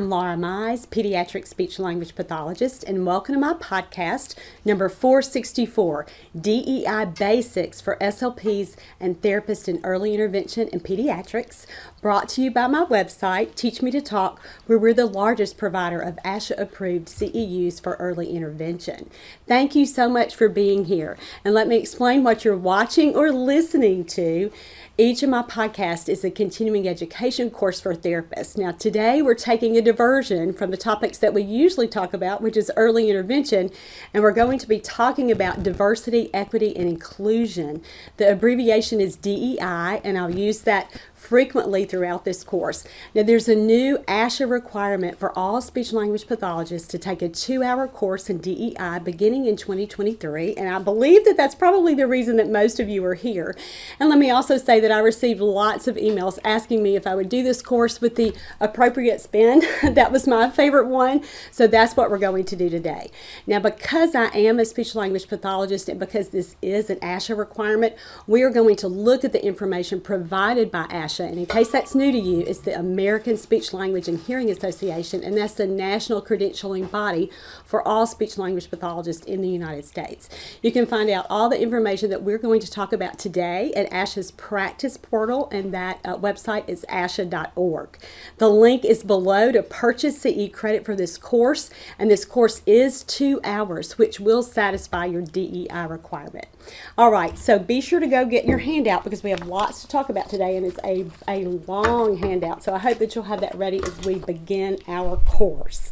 I'm Laura Mize, Pediatric Speech-Language Pathologist, and welcome to my podcast, number 464, DEI Basics for SLPs and Therapists in Early Intervention in Pediatrics, brought to you by my website, teachmetotalk, where we're the largest provider of ASHA-approved CEUs for early intervention. Thank you so much for being here, and let me explain what you're watching or listening to. Each of my podcasts is a continuing education course for therapists. Now, today we're taking a diversion from the topics that we usually talk about, which is early intervention, and we're going to be talking about diversity, equity, and inclusion. The abbreviation is DEI, and I'll use that frequently throughout this course. Now, there's a new ASHA requirement for all speech-language pathologists to take a 2-hour course in DEI beginning in 2023, and I believe that that's probably the reason that most of you are here. And let me also say that I received lots of emails asking me if I would do this course with the appropriate spin. That was my favorite one, so that's what we're going to do today. Now, because I am a speech-language pathologist and because this is an ASHA requirement, we are going to look at the information provided by ASHA. And in case that's new to you, it's the American Speech Language and Hearing Association, and that's the national credentialing body for all speech-language pathologists in the United States. You can find out all the information that we're going to talk about today at ASHA's practice portal, and that website is asha.org. The link is below to purchase CE credit for this course, and this course is 2 hours, which will satisfy your DEI requirement. All right, so be sure to go get your handout because we have lots to talk about today, and it's a long handout. So I hope that you'll have that ready as we begin our course.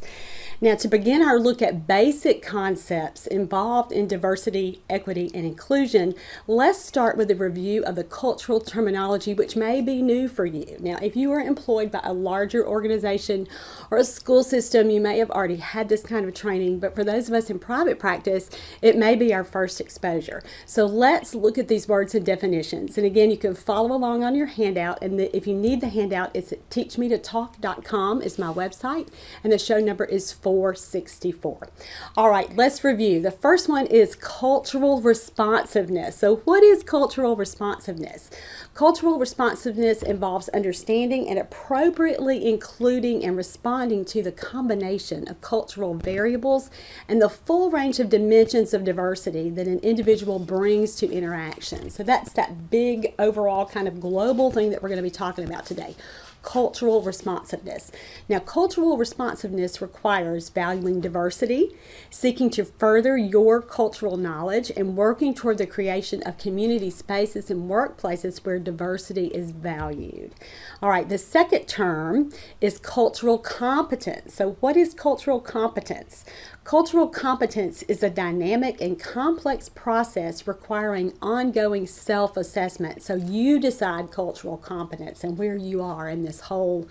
Now, to begin our look at basic concepts involved in diversity, equity, and inclusion, let's start with a review of the cultural terminology, which may be new for you. Now, if you are employed by a larger organization or a school system, you may have already had this kind of training, but for those of us in private practice, it may be our first exposure. So let's look at these words and definitions. And again, you can follow along on your handout, and if you need the handout, it's at teachmetotalk.com is my website, and the show number is 464. All right, let's review. The first one is cultural responsiveness. So what is cultural responsiveness? Cultural responsiveness involves understanding and appropriately including and responding to the combination of cultural variables and the full range of dimensions of diversity that an individual brings to interaction. So that's that big overall kind of global thing that we're going to be talking about today. Cultural responsiveness. Now, cultural responsiveness requires valuing diversity, seeking to further your cultural knowledge, and working toward the creation of community spaces and workplaces where diversity is valued. All right, the second term is cultural competence. So what is cultural competence? Cultural competence is a dynamic and complex process requiring ongoing self-assessment. So you decide cultural competence and where you are in this whole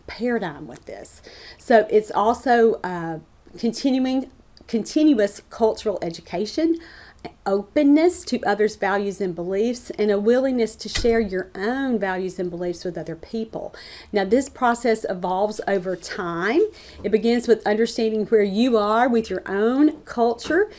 paradigm with this. So it's also continuous cultural education, openness to others' values and beliefs, and a willingness to share your own values and beliefs with other people. Now, this process evolves over time. It begins with understanding where you are with your own culture,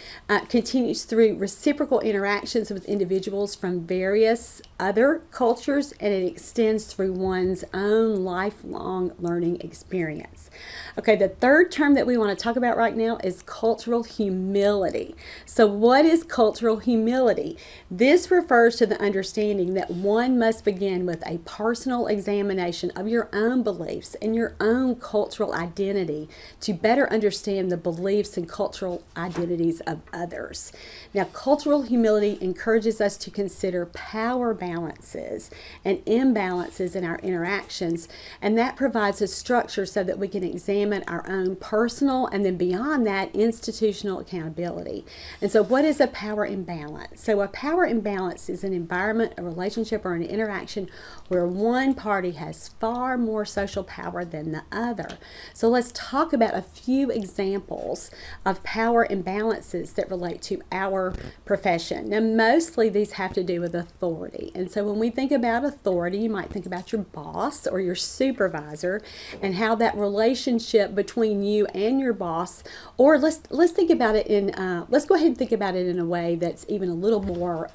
continues through reciprocal interactions with individuals from various other cultures, and it extends through one's own lifelong learning experience. Okay, the third term that we want to talk about right now is cultural humility. So what is cultural humility? This refers to the understanding that one must begin with a personal examination of your own beliefs and your own cultural identity to better understand the beliefs and cultural identities of others. Now, cultural humility encourages us to consider power balances and imbalances in our interactions, and that provides a structure so that we can examine our own personal and then beyond that institutional accountability. And so what is a power imbalance? So a power imbalance is an environment, a relationship, or an interaction where one party has far more social power than the other. So let's talk about a few examples of power imbalances that relate to our profession. Now, mostly these have to do with authority. And so when we think about authority, you might think about your boss or your supervisor and how that relationship between you and your boss, or let's think about it in let's go ahead and think about it in a way that's even a little more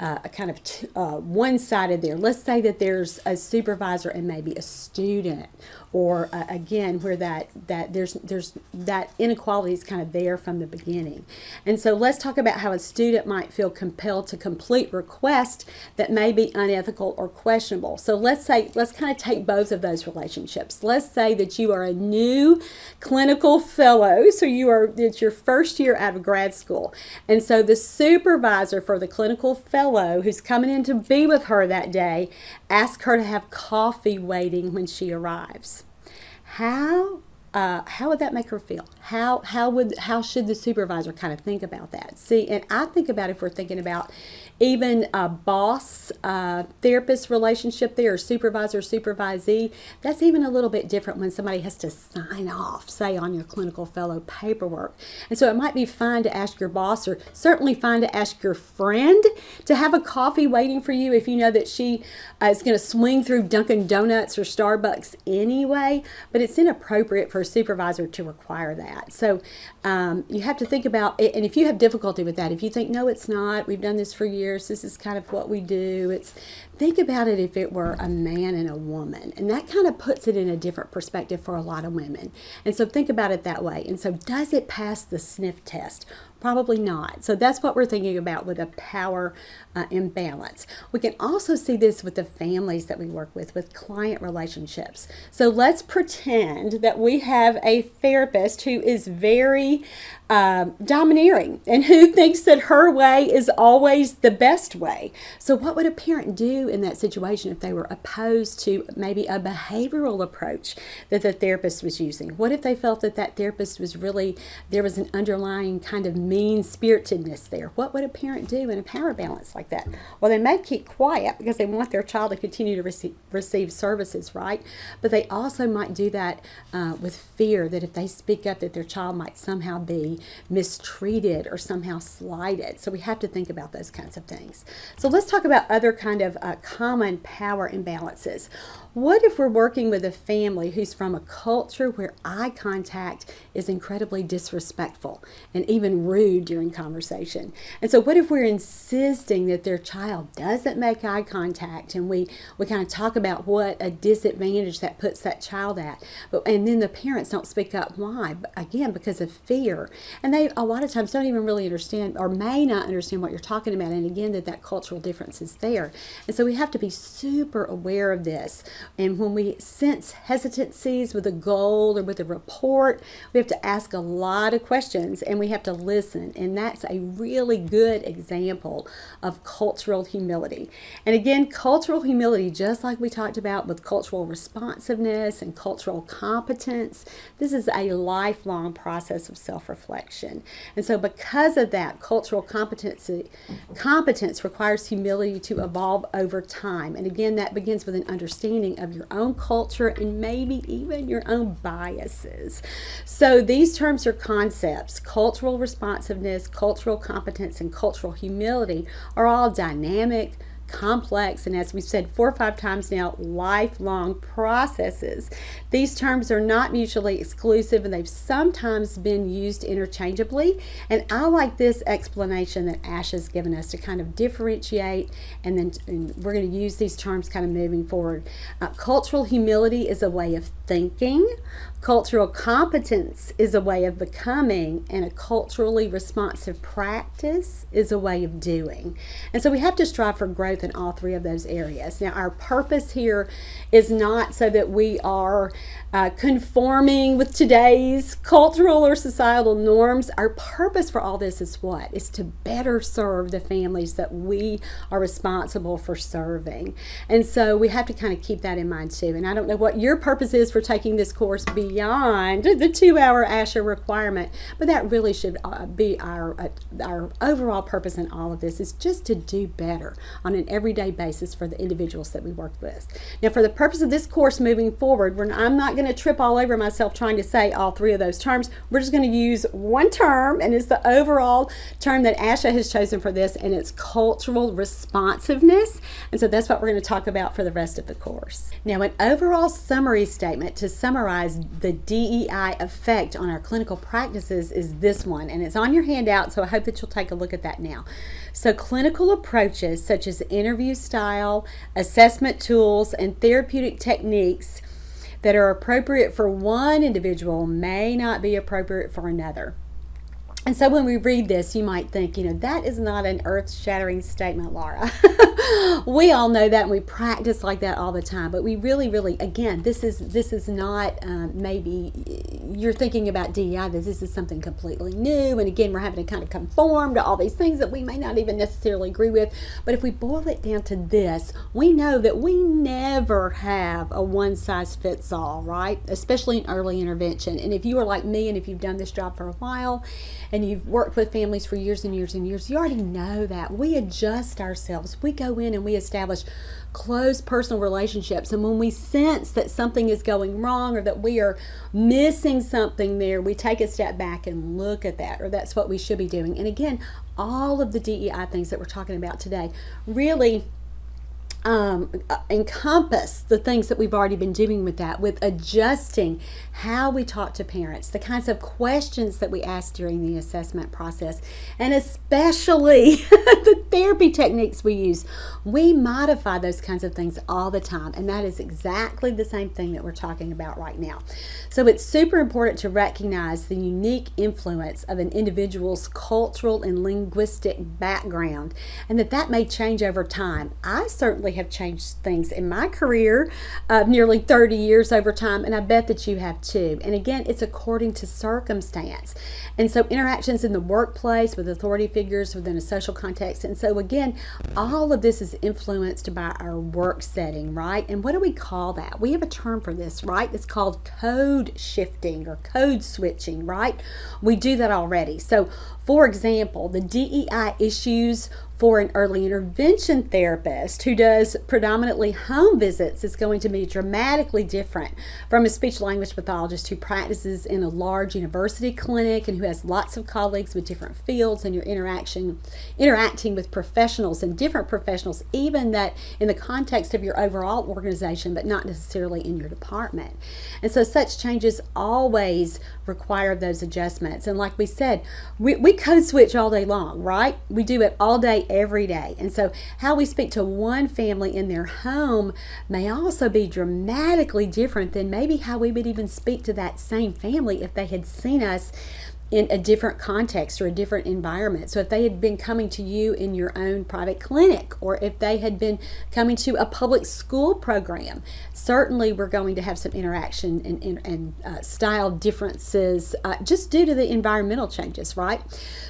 a kind of one-sided there. Let's say that there's a supervisor and maybe a student, or again, where that there's that inequality is kind of there from the beginning. And so let's talk about how a student might feel compelled to complete requests that may be unethical or questionable. So let's kind of take both of those relationships. Let's say that you are a new clinical fellow, so it's your first year out of grad school, and so the supervisor for the clinical fellow who's coming in to be with her that day asks her to have coffee waiting when she arrives. How would that make her feel? How should the supervisor kind of think about that? See, and I think about, if we're thinking about even a boss therapist relationship there, or supervisor supervisee, that's even a little bit different when somebody has to sign off, say, on your clinical fellow paperwork. And so it might be fine to ask your boss, or certainly fine to ask your friend to have a coffee waiting for you if you know that she is going to swing through Dunkin' Donuts or Starbucks anyway, but it's inappropriate for a supervisor to require that. So you have to think about it, and if you have difficulty with that, if you think, no, it's not, we've done this for years, this is kind of what we do, think about it if it were a man and a woman, and that kind of puts it in a different perspective for a lot of women. And so think about it that way. And so does it pass the sniff test? Probably not. So that's what we're thinking about with a power imbalance. We can also see this with the families that we work with client relationships. So let's pretend that we have a therapist who is very domineering and who thinks that her way is always the best way. So what would a parent do in that situation if they were opposed to maybe a behavioral approach that the therapist was using? What if they felt that therapist was really, there was an underlying kind of mean-spiritedness there? What would a parent do in a power balance like that? Well, they may keep quiet because they want their child to continue to receive services, right? But they also might do that with fear that if they speak up, that their child might somehow be mistreated or somehow slighted. So we have to think about those kinds of things. So let's talk about other kind of common power imbalances. What if we're working with a family who's from a culture where eye contact is incredibly disrespectful and even rude during conversation? And so what if we're insisting that their child doesn't make eye contact, and we kind of talk about what a disadvantage that puts that child at, and then the parents don't speak up? Why? Again, because of fear. And they a lot of times don't even really understand, or may not understand, what you're talking about, and again, that cultural difference is there. And so we have to be super aware of this. And when we sense hesitancies with a goal or with a report, we have to ask a lot of questions, and we have to listen. And that's a really good example of cultural humility. And again, cultural humility, just like we talked about with cultural responsiveness and cultural competence, this is a lifelong process of self-reflection. And so because of that, cultural competence requires humility to evolve over time. And again, that begins with an understanding of your own culture and maybe even your own biases. So these terms or concepts, cultural responsiveness, cultural competence, and cultural humility, are all dynamic, complex, and as we've said 4 or 5 times now, lifelong processes. These terms are not mutually exclusive, and they've sometimes been used interchangeably. And I like this explanation that ASHA has given us to kind of differentiate, and we're going to use these terms kind of moving forward. Cultural humility is a way of thinking. Cultural competence is a way of becoming, and a culturally responsive practice is a way of doing. And so we have to strive for growth in all 3 of those areas. Now, our purpose here is not so that we are conforming with today's cultural or societal norms. Our purpose for all this is what? Is to better serve the families that we are responsible for serving. And so we have to kind of keep that in mind too. And I don't know what your purpose is for taking this course beyond the 2-hour ASHA requirement, but that really should be our overall purpose in all of this, is just to do better on an an everyday basis for the individuals that we work with. Now, for the purpose of this course moving forward, I'm not going to trip all over myself trying to say all three of those terms. We're just going to use one term, and it's the overall term that ASHA has chosen for this, and it's cultural responsiveness. And so that's what we're going to talk about for the rest of the course. Now, an overall summary statement to summarize the DEI effect on our clinical practices is this one, and it's on your handout, so I hope that you'll take a look at that now. So clinical approaches such as interview style, assessment tools, and therapeutic techniques that are appropriate for one individual may not be appropriate for another. And so when we read this, you might think, that is not an earth-shattering statement, Laura. We all know that, and we practice like that all the time. But we really, again, this is not maybe you're thinking about DEI, that this is something completely new. And again, we're having to kind of conform to all these things that we may not even necessarily agree with. But if we boil it down to this, we know that we never have a one-size-fits-all, right? Especially in early intervention. And if you are like me, and if you've done this job for a while, and you've worked with families for years and years and years, you already know that. We adjust ourselves. We go in and we establish close personal relationships. And when we sense that something is going wrong or that we are missing something there, we take a step back and look at that, or that's what we should be doing. And again, all of the DEI things that we're talking about today really encompass the things that we've already been doing with that, with adjusting how we talk to parents, the kinds of questions that we ask during the assessment process, and especially the therapy techniques we use. We modify those kinds of things all the time, and that is exactly the same thing that we're talking about right now. So it's super important to recognize the unique influence of an individual's cultural and linguistic background, and that may change over time. I certainly have changed things in my career of nearly 30 years over time, and I bet that you have too. And again, it's according to circumstance. And so interactions in the workplace with authority figures within a social context. And so again, all of this is influenced by our work setting, right? And what do we call that? We have a term for this, right? It's called code shifting or code switching, right? We do that already. So for example, the DEI issues for an early intervention therapist who does predominantly home visits is going to be dramatically different from a speech language pathologist who practices in a large university clinic and who has lots of colleagues with different fields, and you're interacting with professionals and different professionals, even that in the context of your overall organization, but not necessarily in your department. And so such changes always require those adjustments. And like we said, we code switch all day long, right? We do it all day, every day. And so how we speak to one family in their home may also be dramatically different than maybe how we would even speak to that same family if they had seen us in a different context or a different environment. So if they had been coming to you in your own private clinic, or if they had been coming to a public school program, certainly we're going to have some interaction and style differences just due to the environmental changes, right?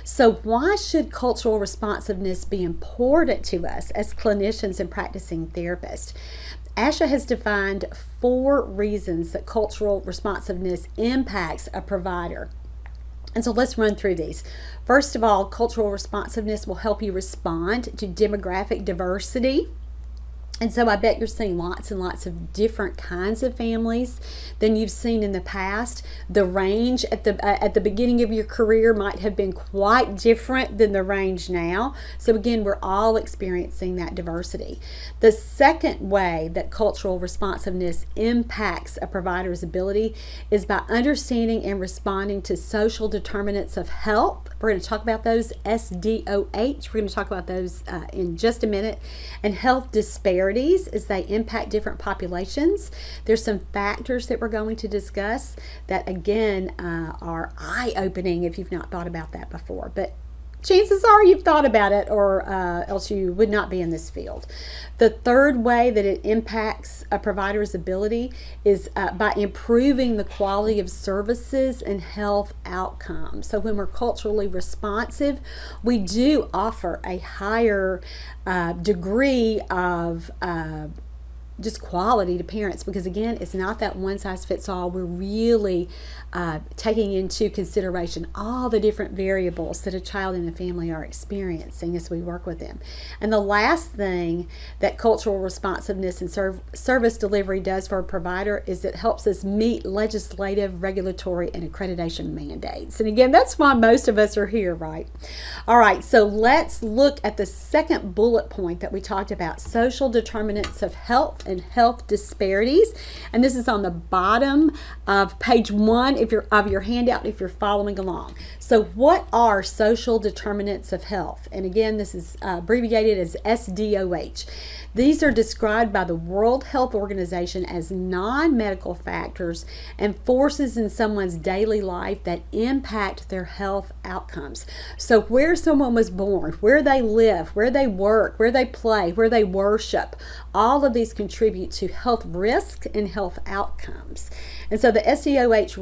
So why should cultural responsiveness be important to us as clinicians and practicing therapists? ASHA has defined 4 reasons that cultural responsiveness impacts a provider. And so let's run through these. First of all, cultural responsiveness will help you respond to demographic diversity. And so I bet you're seeing lots and lots of different kinds of families than you've seen in the past. The range at the beginning of your career might have been quite different than the range now. So again, we're all experiencing that diversity. The second way that cultural responsiveness impacts a provider's ability is by understanding and responding to social determinants of health. We're going to talk about those, SDOH. We're going to talk about those in just a minute. And health disparities as they impact different populations. There's some factors that we're going to discuss that again are eye-opening if you've not thought about that before. But chances are you've thought about it, or else you would not be in this field. The third way that it impacts a provider's ability is by improving the quality of services and health outcomes. So when we're culturally responsive, we do offer a higher degree of just quality to parents, because again, it's not that one size fits all. We're really taking into consideration all the different variables that a child and a family are experiencing as we work with them. And the last thing that cultural responsiveness and service delivery does for a provider is it helps us meet legislative, regulatory, and accreditation mandates. And again, that's why most of us are here, right? All right, so let's look at the second bullet point that we talked about, social determinants of health and health disparities. And this is on the bottom of page 1 of your handout if you're following along. So what are social determinants of health? And again, this is abbreviated as SDOH. These are described by the World Health Organization as non-medical factors and forces in someone's daily life that impact their health outcomes. So where someone was born, where they live, where they work, where they play, where they worship, all of these contribute to health risk and health outcomes. And so the SDOH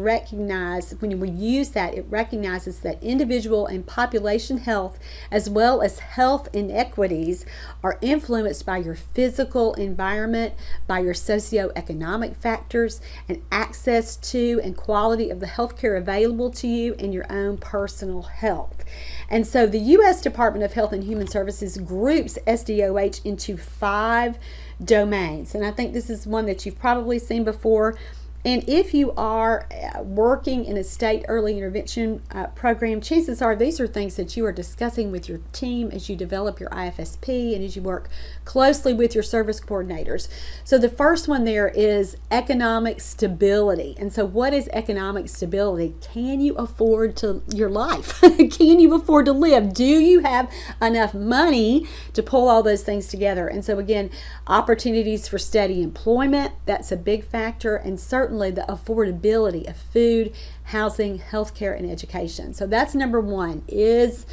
when we use that, it recognizes that individual and population health, as well as health inequities, are influenced by your physical environment, by your socioeconomic factors, and access to and quality of the health care available to you and your own personal health. And so the U.S. Department of Health and Human Services groups SDOH into 5 domains. And I think this is one that you've probably seen before. And if you are working in a state early intervention program, chances are these are things that you are discussing with your team as you develop your IFSP and as you work closely with your service coordinators. So the first one there is economic stability. And so what is economic stability? Can you afford your life? Can you afford to live? Do you have enough money to pull all those things together? And so again, opportunities for steady employment, that's a big factor, and certainly the affordability of food, housing, healthcare, and education. So that's number 1 is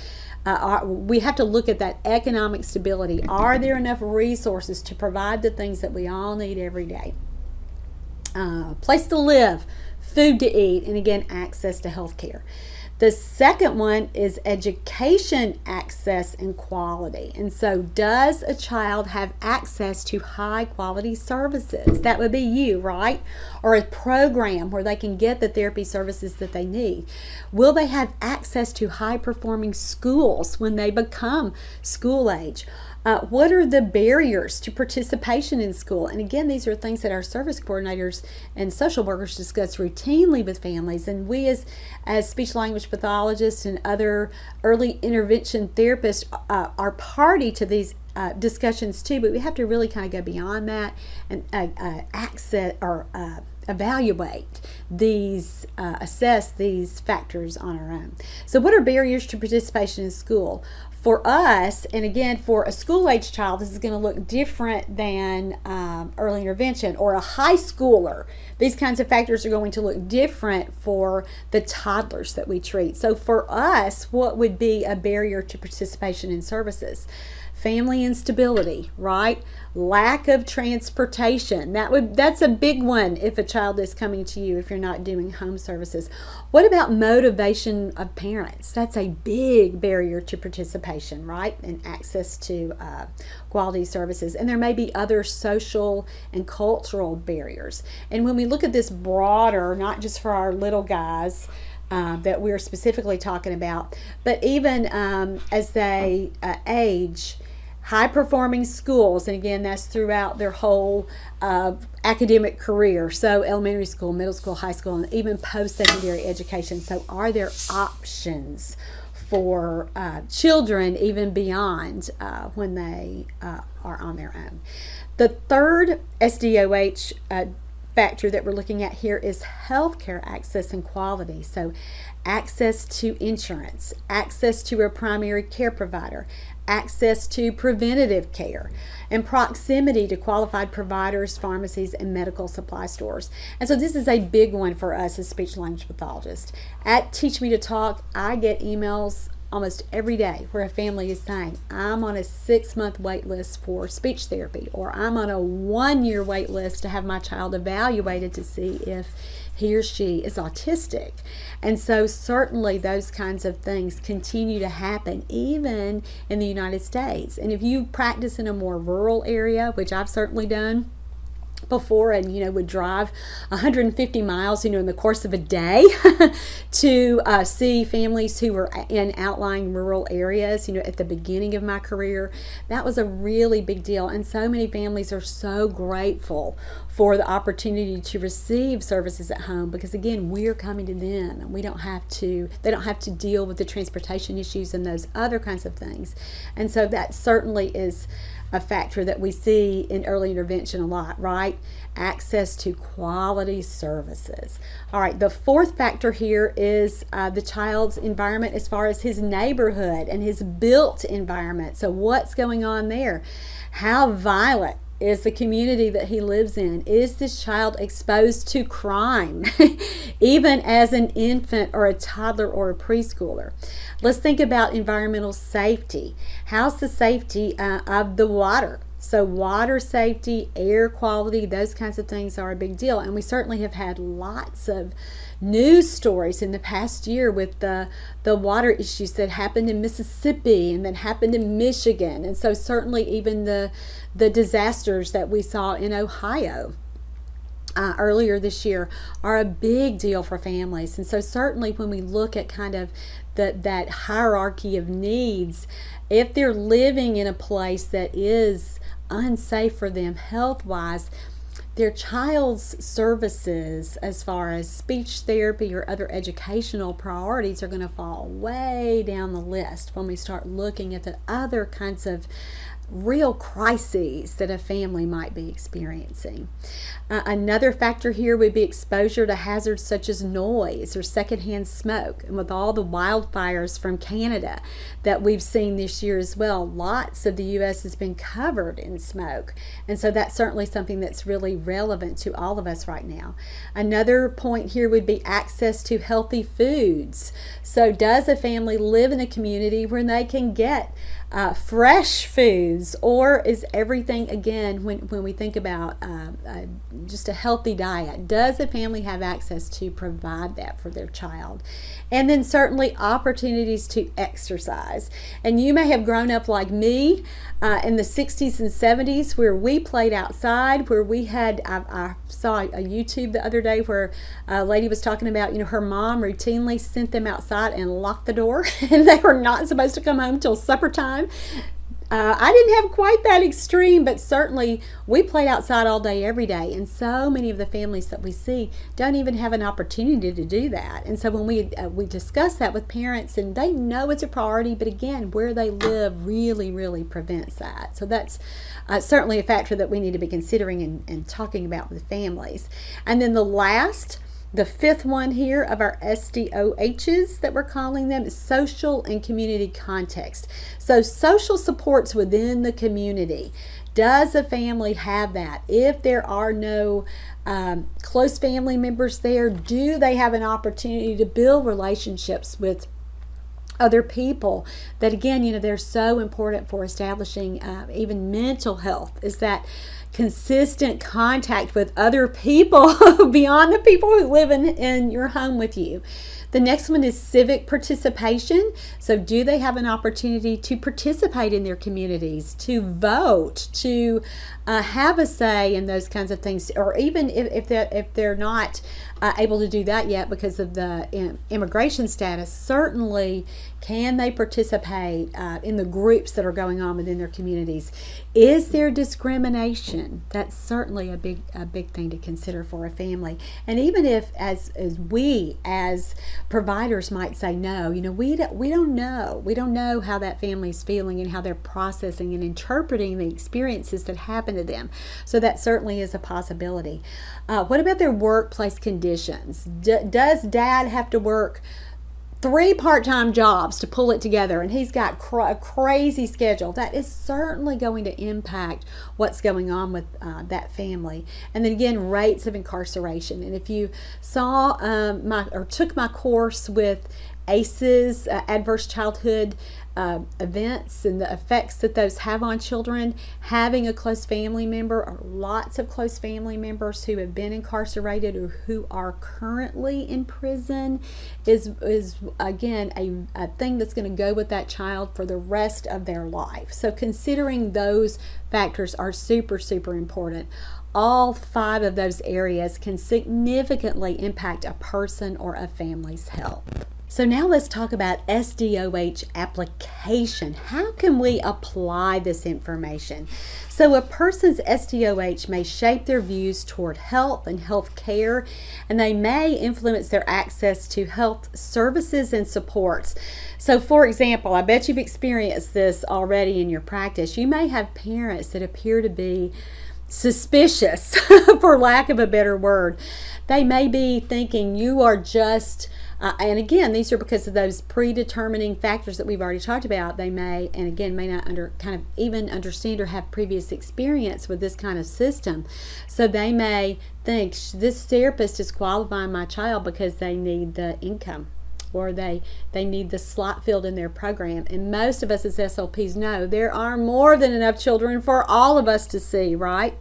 we have to look at that economic stability. Are there enough resources to provide the things that we all need every day? Place to live, food to eat, and again, access to healthcare. The second one is education access and quality. And so does a child have access to high quality services? That would be you, right? Or a program where they can get the therapy services that they need. Will they have access to high performing schools when they become school age? What are the barriers to participation in school? And again, these are things that our service coordinators and social workers discuss routinely with families. And we as speech language pathologists and other early intervention therapists are party to these discussions too, but we have to really kind of go beyond that and evaluate these, assess these factors on our own. So what are barriers to participation in school? For us, and again, for a school-age child, this is going to look different than early intervention or a high schooler. These kinds of factors are going to look different for the toddlers that we treat. So for us, what would be a barrier to participation in services? Family instability, right? Lack of transportation. That's a big one if a child is coming to you if you're not doing home services. What about motivation of parents? That's a big barrier to participation, right? And access to quality services. And there may be other social and cultural barriers. And when we look at this broader, not just for our little guys, that we're specifically talking about, but even as they age, high-performing schools, and again, that's throughout their whole academic career, so elementary school, middle school, high school, and even post-secondary education. So are there options for children even beyond when they are on their own? The third SDOH factor that we're looking at here is healthcare access and quality. So access to insurance, access to a primary care provider, access to preventative care, and proximity to qualified providers, pharmacies, and medical supply stores. And so this is a big one for us as speech language pathologists. At Teach Me to Talk, I get emails almost every day where a family is saying, I'm on a 6-month wait list for speech therapy, or I'm on a 1-year wait list to have my child evaluated to see if he or she is autistic. And so certainly those kinds of things continue to happen even in the United States. And if you practice in a more rural area, which I've certainly done, before and would drive 150 miles in the course of a day to see families who were in outlying rural areas at the beginning of my career. That was a really big deal, and so many families are so grateful for the opportunity to receive services at home, because again, we're coming to them and they don't have to deal with the transportation issues and those other kinds of things. And so that certainly is a factor that we see in early intervention a lot, right? Access to quality services. All right, the fourth factor here is the child's environment as far as his neighborhood and his built environment. So what's going on there? How violent is the community that he lives in? Is this child exposed to crime, even as an infant or a toddler or a preschooler? Let's think about environmental safety. How's the safety of the water? So water safety, air quality, those kinds of things are a big deal. And we certainly have had lots of news stories in the past year with the water issues that happened in Mississippi and that happened in Michigan. And so certainly even the disasters that we saw in Ohio earlier this year are a big deal for families. And so certainly when we look at kind of that hierarchy of needs, if they're living in a place that is unsafe for them health-wise, their child's services as far as speech therapy or other educational priorities are going to fall way down the list when we start looking at the other kinds of real crises that a family might be experiencing. Another factor here would be exposure to hazards such as noise or secondhand smoke. And with all the wildfires from Canada that we've seen this year as well, lots of the U.S. has been covered in smoke. And so that's certainly something that's really relevant to all of us right now. Another point here would be access to healthy foods. So does a family live in a community where they can get fresh foods, or is everything, again, when we think about just a healthy diet, does a family have access to provide that for their child? And then certainly opportunities to exercise. And you may have grown up like me in the 60s and 70s where we played outside, where we had, I saw a YouTube the other day where a lady was talking about, her mom routinely sent them outside and locked the door and they were not supposed to come home till supper time. I didn't have quite that extreme, but certainly we played outside all day, every day. And so many of the families that we see don't even have an opportunity to do that. And so when we discuss that with parents, and they know it's a priority, but again, where they live really, really prevents that. So that's certainly a factor that we need to be considering and talking about with families. And then the fifth one here of our SDOHs that we're calling them is social and community context. So social supports within the community. Does a family have that? If there are no close family members there, do they have an opportunity to build relationships with other people that, again, they're so important for establishing even mental health? Is that consistent contact with other people beyond the people who live in your home with you? The next one is civic participation. So do they have an opportunity to participate in their communities, to vote, to have a say in those kinds of things? Or even if they're not able to do that yet because of the immigration status, certainly can they participate in the groups that are going on within their communities? Is there discrimination? That's certainly a big thing to consider for a family. And even if as we as providers might say no, we don't know how that family's feeling and how they're processing and interpreting the experiences that happen to them. So that certainly is a possibility. What about their workplace conditions? Does dad have to work 3 part-time jobs to pull it together, and he's got a crazy schedule? That is certainly going to impact what's going on with that family. And then again, rates of incarceration. And if you saw took my course with ACEs, adverse childhood events, and the effects that those have on children, having a close family member or lots of close family members who have been incarcerated or who are currently in prison is again a thing that's going to go with that child for the rest of their life. So considering those factors are super, super important. all 5 of those areas can significantly impact a person or a family's health. So now let's talk about SDOH application. How can we apply this information? So a person's SDOH may shape their views toward health and health care, and they may influence their access to health services and supports. So for example, I bet you've experienced this already in your practice. You may have parents that appear to be suspicious, for lack of a better word. They may be thinking you are just and again, these are because of those predetermining factors that we've already talked about. They may, and again, may not even understand or have previous experience with this kind of system. So they may think this therapist is qualifying my child because they need the income, or they need the slot filled in their program. And most of us as SLPs know there are more than enough children for all of us to see, right?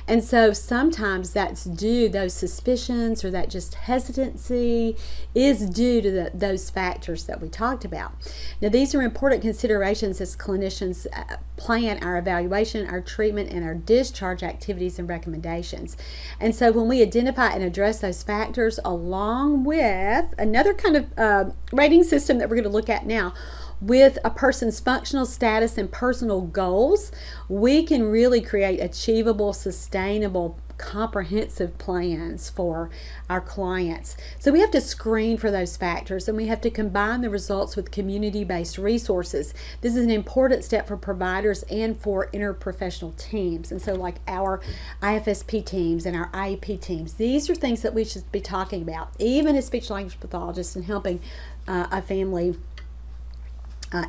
And so sometimes that's due, those suspicions or that just hesitancy is due to those factors that we talked about. Now, these are important considerations as clinicians plan our evaluation, our treatment, and our discharge activities and recommendations. And so when we identify and address those factors along with another kind of rating system that we're going to look at now, with a person's functional status and personal goals, we can really create achievable, sustainable, comprehensive plans for our clients. So we have to screen for those factors, and we have to combine the results with community-based resources. This is an important step for providers and for interprofessional teams. And so like our IFSP teams and our IEP teams, these are things that we should be talking about, even as speech language pathologists, and helping a family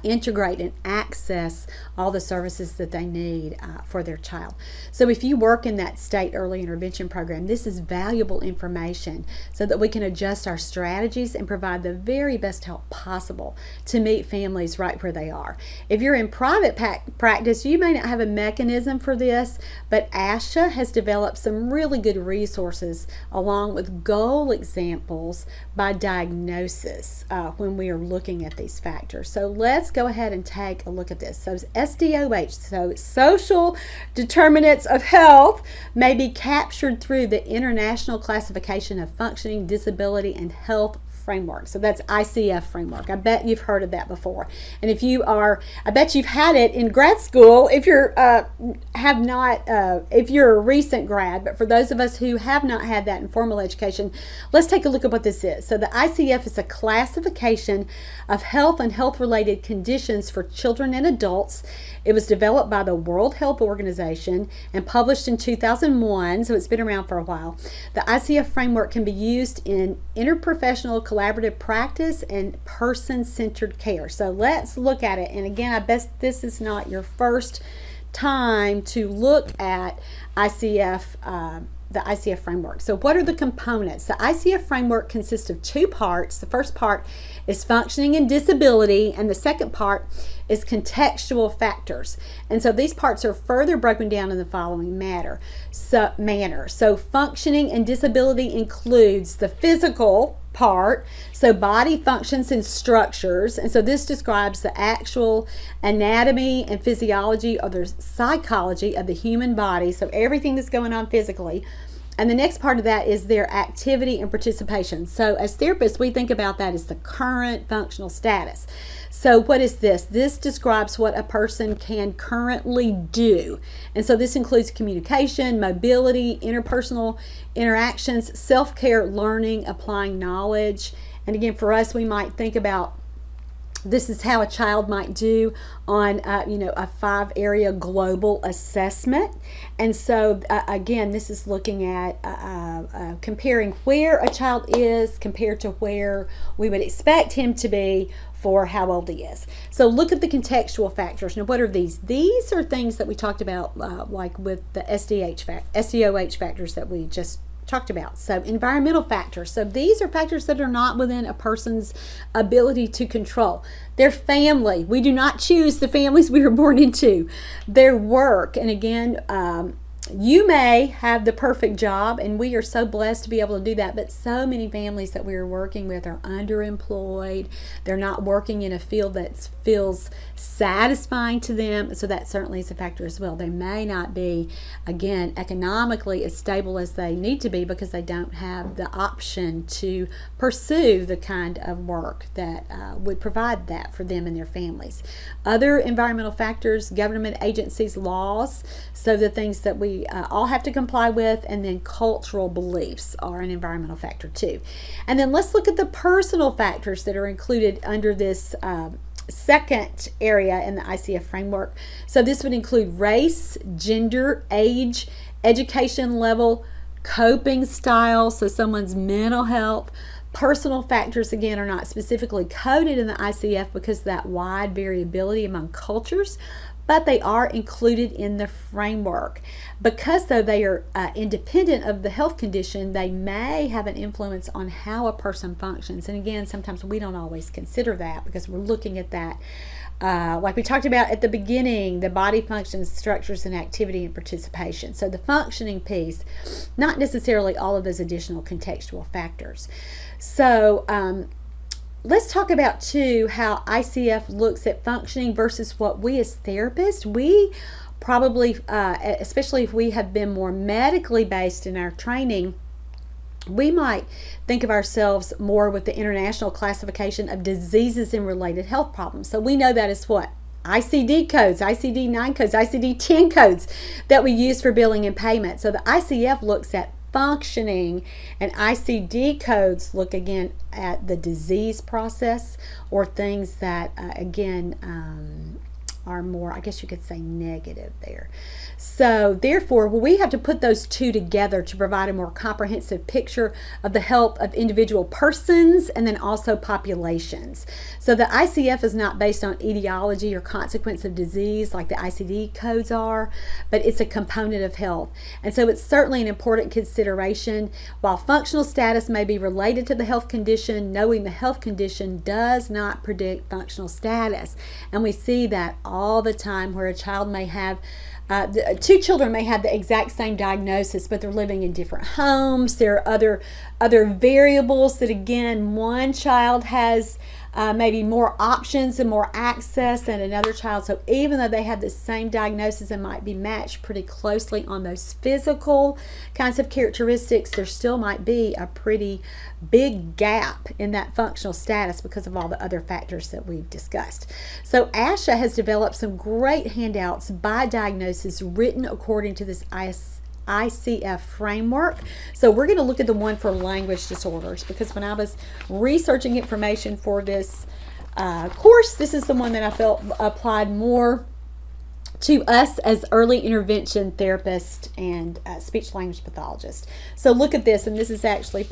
integrate and access all the services that they need for their child. So if you work in that state early intervention program, this is valuable information so that we can adjust our strategies and provide the very best help possible to meet families right where they are. If you're in private practice, you may not have a mechanism for this, but ASHA has developed some really good resources along with goal examples by diagnosis when we are looking at these factors. So let's go ahead and take a look at this. So SDOH, so social determinants of health, may be captured through the International Classification of Functioning, Disability, and Health Framework. So that's ICF framework. I bet you've heard of that before. And if you are, I bet you've had it in grad school if you're if you're a recent grad. But for those of us who have not had that in formal education, let's take a look at what this is. So the ICF is a classification of health and health-related conditions for children and adults. It was developed by the World Health Organization and published in 2001, so it's been around for a while. The ICF framework can be used in interprofessional collaborative practice and person-centered care. So let's look at it. And again, I bet this is not your first time to look at ICF, the ICF framework. So what are the components? The ICF framework consists of 2 parts. The first part is functioning and disability, and the second part is contextual factors. And so these parts are further broken down in the following manner. So functioning and disability includes the physical part, so body functions and structures, and so this describes the actual anatomy and physiology or the psychology of the human body, so everything that's going on physically. And the next part of that is their activity and participation. So as therapists, we think about that as the current functional status. So what is this? This describes what a person can currently do. And so this includes communication, mobility, interpersonal interactions, self-care, learning, applying knowledge. And again, for us, we might think about this is how a child might do on a 5-area global assessment. And so again, this is looking at comparing where a child is compared to where we would expect him to be for how old he is. So look at the contextual factors. Now, what are these? These are things that we talked about like with the SDOH factors that we just talked about. So environmental factors. So these are factors that are not within a person's ability to control. Their family. We do not choose the families we were born into. Their work. And again, You may have the perfect job, and we are so blessed to be able to do that, but so many families that we are working with are underemployed. They're not working in a field that feels satisfying to them, so that certainly is a factor as well. They may not be, again, economically as stable as they need to be because they don't have the option to pursue the kind of work that would provide that for them and their families. Other environmental factors, government agencies, laws, so the things that we all have to comply with, and then cultural beliefs are an environmental factor too. And then let's look at the personal factors that are included under this second area in the ICF framework. So this would include race, gender, age, education level, coping style, so someone's mental health. Personal factors, again, are not specifically coded in the ICF because of that wide variability among cultures, but they are included in the framework. Because, though, they are independent of the health condition, they may have an influence on how a person functions. And again, sometimes we don't always consider that because we're looking at that, like we talked about at the beginning, the body functions, structures, and activity and participation. So the functioning piece, not necessarily all of those additional contextual factors. So, let's talk about too how ICF looks at functioning versus what we as therapists, we probably, especially if we have been more medically based in our training, we might think of ourselves more with the international classification of diseases and related health problems. So we know that is what? ICD codes, ICD-9 codes, ICD-10 codes that we use for billing and payment. So the ICF looks at functioning, and ICD codes look again at the disease process or things that are more, I guess you could say, negative there. So therefore, we have to put those two together to provide a more comprehensive picture of the health of individual persons and then also populations. So the ICF is not based on etiology or consequence of disease like the ICD codes are, but it's a component of health. And so it's certainly an important consideration. While functional status may be related to the health condition, knowing the health condition does not predict functional status. And we see that all the time where a child may have two children may have the exact same diagnosis, but they're living in different homes. There are other variables that, again, one child has maybe more options and more access than another child. So even though they have the same diagnosis and might be matched pretty closely on those physical kinds of characteristics, there still might be a pretty big gap in that functional status because of all the other factors that we've discussed. So ASHA has developed some great handouts by diagnosis written according to this ICF framework. So we're going to look at the one for language disorders because when I was researching information for this course, this is the one that I felt applied more to us as early intervention therapists and speech language pathologists. So look at this, and this is actually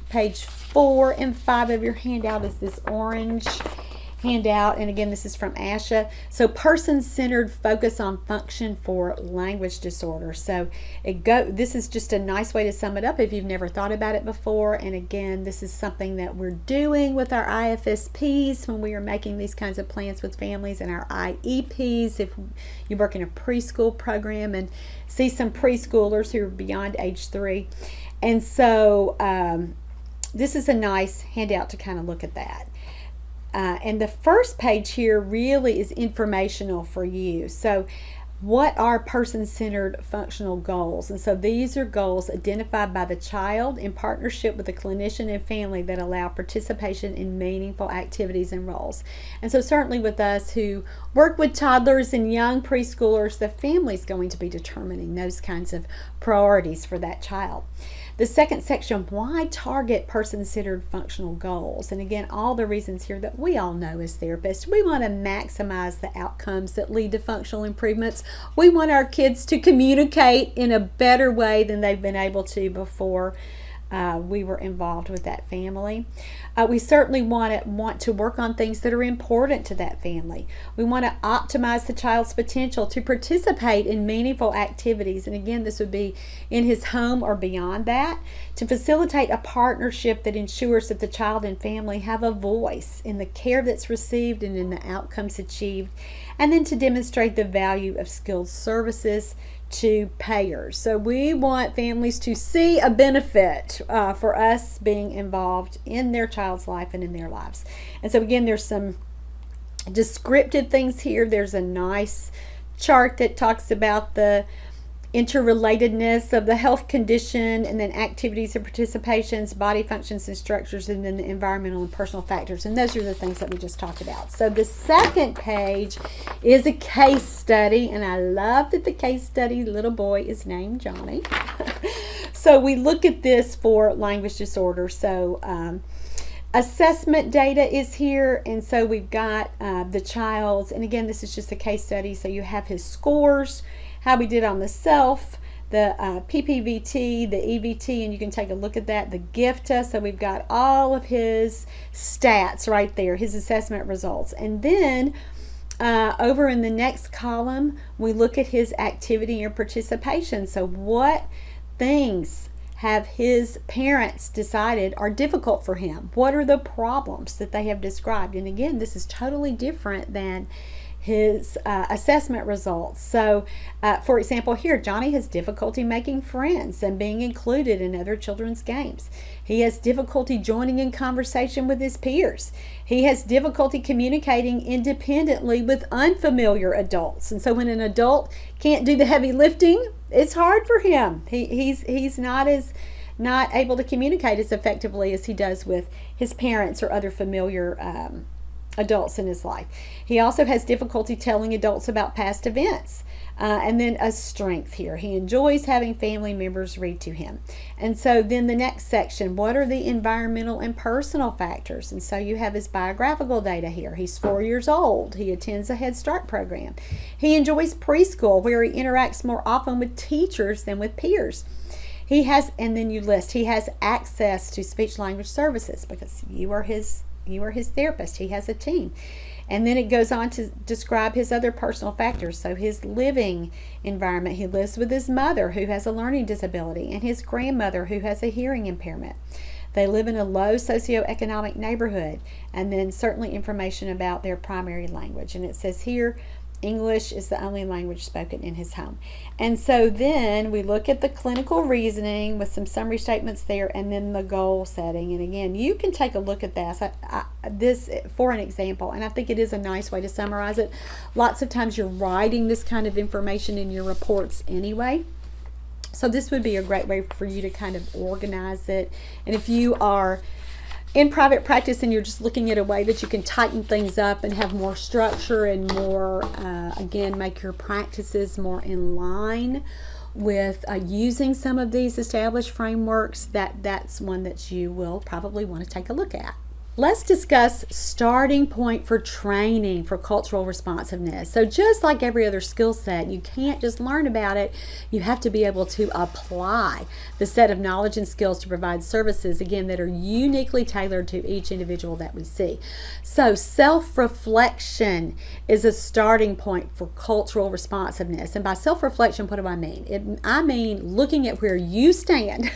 page 4 and 5 of your handout is this orange handout, and again, this is from ASHA. So person-centered focus on function for language disorder. So this is just a nice way to sum it up if you've never thought about it before. And again, this is something that we're doing with our IFSPs when we are making these kinds of plans with families, and our IEPs if you work in a preschool program and see some preschoolers who are beyond age 3. And so this is a nice handout to kind of look at that. And the first page here really is informational for you. So what are person-centered functional goals? And so these are goals identified by the child in partnership with the clinician and family that allow participation in meaningful activities and roles. And so certainly with us who work with toddlers and young preschoolers, the family is going to be determining those kinds of priorities for that child. The second section, why target person-centered functional goals? And again, all the reasons here that we all know as therapists. We want to maximize the outcomes that lead to functional improvements. We want our kids to communicate in a better way than they've been able to before. we were involved with that family. We certainly want to work on things that are important to that family. We want to optimize the child's potential to participate in meaningful activities, and again, this would be in his home or beyond that, to facilitate a partnership that ensures that the child and family have a voice in the care that's received and in the outcomes achieved, and then to demonstrate the value of skilled services to payers. So we want families to see a benefit for us being involved in their child's life and in their lives. And so again, there's some descriptive things here. There's a nice chart that talks about the interrelatedness of the health condition, and then activities and participations, body functions and structures, and then the environmental and personal factors. And those are the things that we just talked about. So the second page is a case study, and I love that the case study little boy is named Johnny. So we look at this for language disorder. So assessment data is here, and so we've got the child's, and again, this is just a case study, so you have his scores, how we did on the self, the PPVT, the EVT, and you can take a look at that, the GIFTA. So we've got all of his stats right there, his assessment results. And then over in the next column, we look at his activity and participation. So what things have his parents decided are difficult for him? What are the problems that they have described? And again, this is totally different than his assessment results. So for example, here Johnny has difficulty making friends and being included in other children's games. He has difficulty joining in conversation with his peers. He has difficulty communicating independently with unfamiliar adults. And so when an adult can't do the heavy lifting, it's hard for him. He's not able to communicate as effectively as he does with his parents or other familiar adults in his life. He also has difficulty telling adults about past events. And then a strength here. He enjoys having family members read to him. And so then the next section, what are the environmental and personal factors? And so you have his biographical data here. He's 4 years old. He attends a Head Start program. He enjoys preschool, where he interacts more often with teachers than with peers. He has, and then you list, he has access to speech language services because you are his therapist. He has a team. And then it goes on to describe his other personal factors. So his living environment, he lives with his mother who has a learning disability and his grandmother who has a hearing impairment. They live in a low socioeconomic neighborhood. And then certainly information about their primary language. And it says here, English is the only language spoken in his home. And so then we look at the clinical reasoning with some summary statements there, and then the goal setting. And again, you can take a look at this for an example, and I think it is a nice way to summarize it. Lots of times you're writing this kind of information in your reports anyway. So this would be a great way for you to kind of organize it. And if you are in private practice and you're just looking at a way that you can tighten things up and have more structure and more, again, make your practices more in line with using some of these established frameworks, that's one that you will probably want to take a look at. Let's discuss starting point for training for cultural responsiveness. So just like every other skill set, you can't just learn about it. You have to be able to apply the set of knowledge and skills to provide services, again, that are uniquely tailored to each individual that we see. So self-reflection is a starting point for cultural responsiveness. And by self-reflection, what do I mean? I mean looking at where you stand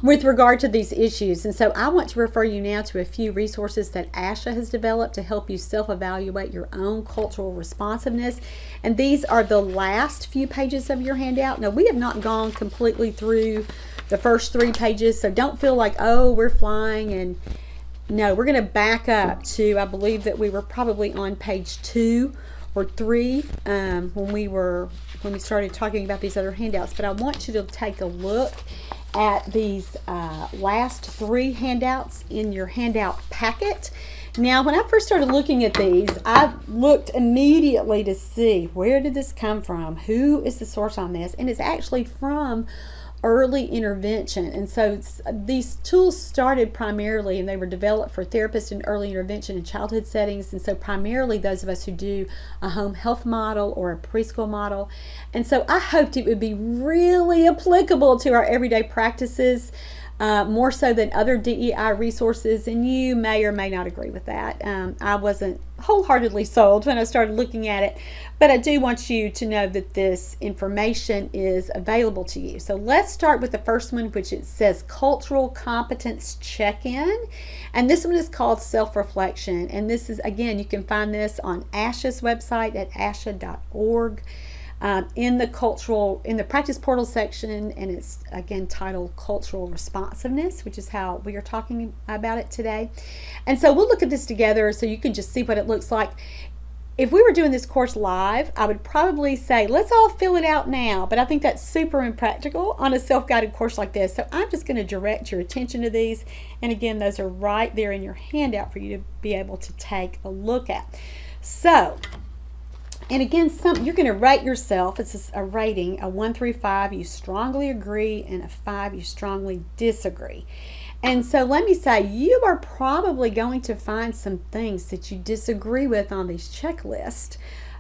with regard to these issues. And so I want to refer you now to a few resources that ASHA has developed to help you self-evaluate your own cultural responsiveness. And these are the last few pages of your handout. Now, we have not gone completely through the first 3 pages, so don't feel like, oh, we're flying. And no, we're going to back up to, I believe that we were probably on page 2 or 3 when we started talking about these other handouts. But I want you to take a look at these last 3 handouts in your handout packet. Now, when I first started looking at these, I looked immediately to see where did this come from? Who is the source on this? And it's actually from early intervention. And so these tools started primarily, and they were developed for therapists in early intervention in childhood settings. And so primarily those of us who do a home health model or a preschool model. And so I hoped it would be really applicable to our everyday practices. more so than other DEI resources, and you may or may not agree with that. I wasn't wholeheartedly sold when I started looking at it, but I do want you to know that this information is available to you. So let's start with the first one, which it says Cultural Competence Check-In, and this one is called Self-Reflection, and this is, again, you can find this on ASHA's website at asha.org. In the practice portal section, and it's again titled Cultural Responsiveness, which is how we are talking about it today. And so we'll look at this together so you can just see what it looks like. If we were doing this course live, I would probably say, let's all fill it out now, but I think that's super impractical on a self-guided course like this. So I'm just going to direct your attention to these. And again, those are right there in your handout for you to be able to take a look at. So, and again, you're going to rate yourself. It's a rating, a 1 through 5, you strongly agree, and a 5, you strongly disagree. And so let me say, you are probably going to find some things that you disagree with on these checklists,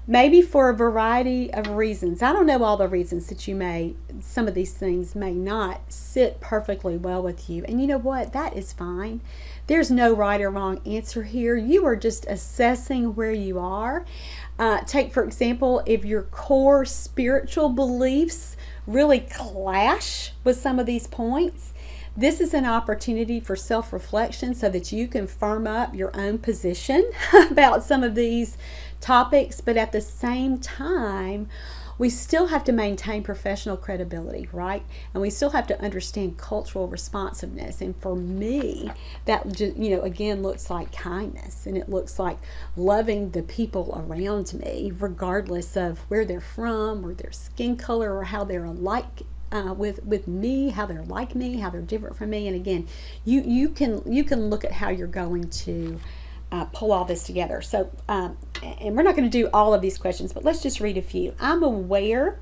maybe for a variety of reasons. I don't know all the reasons that some of these things may not sit perfectly well with you. And you know what? That is fine. There's no right or wrong answer here. You are just assessing where you are. Take, for example, if your core spiritual beliefs really clash with some of these points, this is an opportunity for self-reflection so that you can firm up your own position about some of these topics. But at the same time, we still have to maintain professional credibility, right? And we still have to understand cultural responsiveness. And for me, that just, again, looks like kindness, and it looks like loving the people around me, regardless of where they're from, or their skin color, or how they're alike with me, how they're like me, how they're different from me. And again, you can look at how you're going to pull all this together. So, and we're not going to do all of these questions, but let's just read a few. I'm aware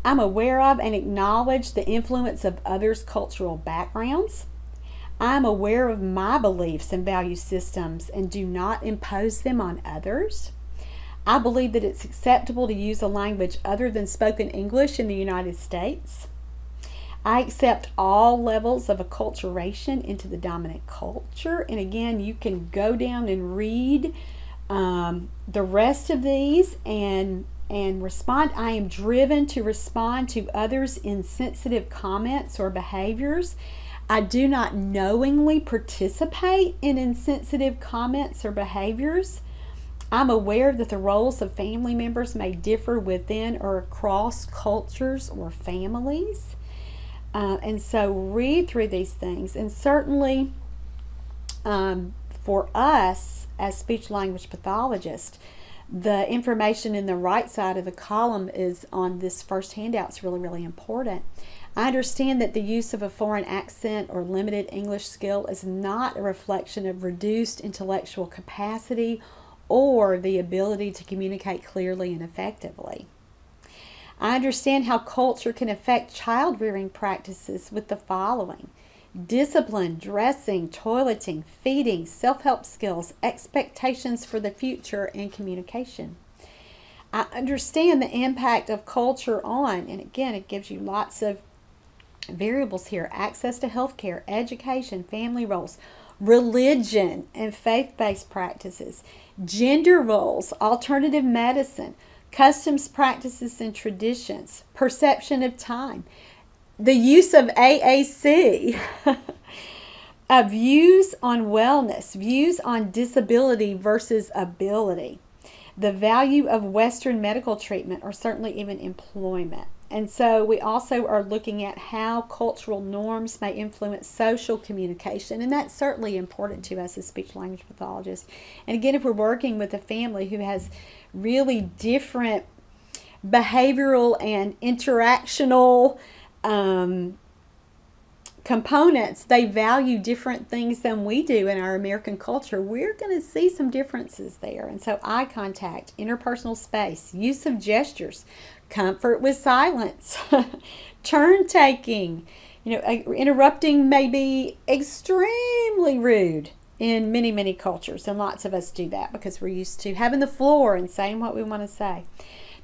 of and acknowledge the influence of others' cultural backgrounds. I'm aware of my beliefs and value systems and do not impose them on others. I believe that it's acceptable to use a language other than spoken English in the United States. I accept all levels of acculturation into the dominant culture. And again, you can go down and read the rest of these and respond. I am driven to respond to others' insensitive comments or behaviors. I do not knowingly participate in insensitive comments or behaviors. I'm aware that the roles of family members may differ within or across cultures or families. And so read through these things. And certainly for us as speech-language pathologists, the information in the right side of the column is on this first handout. It's really, really important. I understand that the use of a foreign accent or limited English skill is not a reflection of reduced intellectual capacity or the ability to communicate clearly and effectively. I understand how culture can affect child-rearing practices with the following: discipline, dressing, toileting, feeding, self-help skills, expectations for the future, and communication. I understand the impact of culture on, and again, it gives you lots of variables here: access to healthcare, education, family roles, religion and faith-based practices, gender roles, alternative medicine, customs, practices, and traditions, perception of time, the use of AAC, views on wellness, views on disability versus ability, the value of Western medical treatment, or certainly even employment. And so we also are looking at how cultural norms may influence social communication, and that's certainly important to us as speech-language pathologists. And again, if we're working with a family who has really different behavioral and interactional components, they value different things than we do in our American culture, we're going to see some differences there. And so eye contact, interpersonal space, use of gestures, comfort with silence, turn taking, interrupting may be extremely rude in many, many cultures, and lots of us do that because we're used to having the floor and saying what we want to say.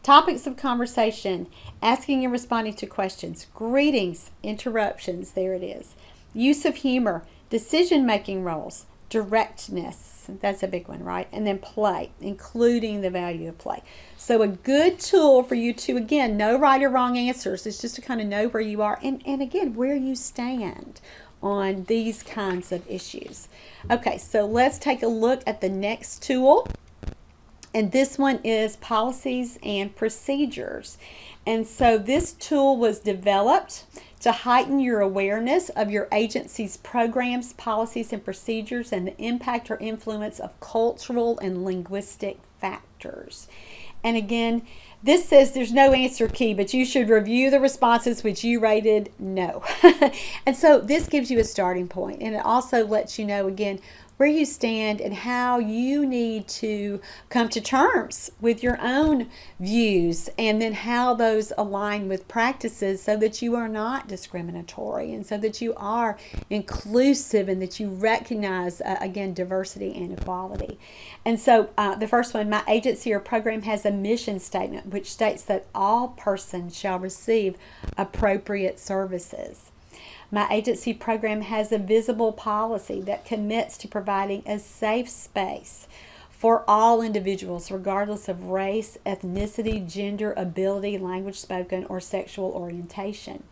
Topics of conversation, asking and responding to questions, greetings, interruptions, there it is. Use of humor, decision-making roles, directness, that's a big one, right? And then play, including the value of play. So a good tool for you to, again, no right or wrong answers. It's just to kind of know where you are and again, where you stand on these kinds of issues. Okay, so let's take a look at the next tool. And this one is policies and procedures. And so this tool was developed to heighten your awareness of your agency's programs, policies, and procedures and the impact or influence of cultural and linguistic factors. And again, this says there's no answer key, but you should review the responses which you rated no. And so this gives you a starting point, and it also lets you know, again, where you stand and how you need to come to terms with your own views, and then how those align with practices so that you are not discriminatory and so that you are inclusive and that you recognize, again, diversity and equality. And so the first one, my agency or program has a mission statement which states that all persons shall receive appropriate services. My agency program has a visible policy that commits to providing a safe space for all individuals, regardless of race, ethnicity, gender, ability, language spoken, or sexual orientation.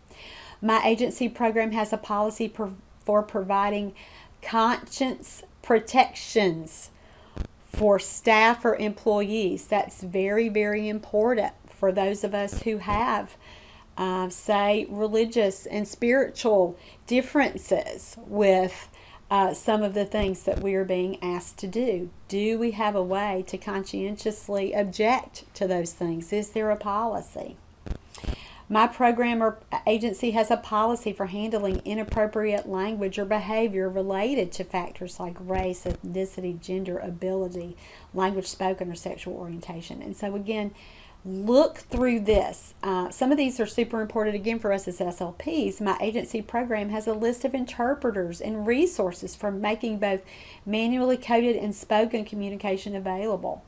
My agency program has a policy for providing conscience protections for staff or employees. That's very, very important for those of us who have say religious and spiritual differences with some of the things that we are being asked to do. Do we have a way to conscientiously object to those things? Is there a policy? My program or agency has a policy for handling inappropriate language or behavior related to factors like race, ethnicity, gender, ability, language spoken, or sexual orientation. And so again, look through this. Some of these are super important again for us as SLPs. My agency program has a list of interpreters and resources for making both manually coded and spoken communication available.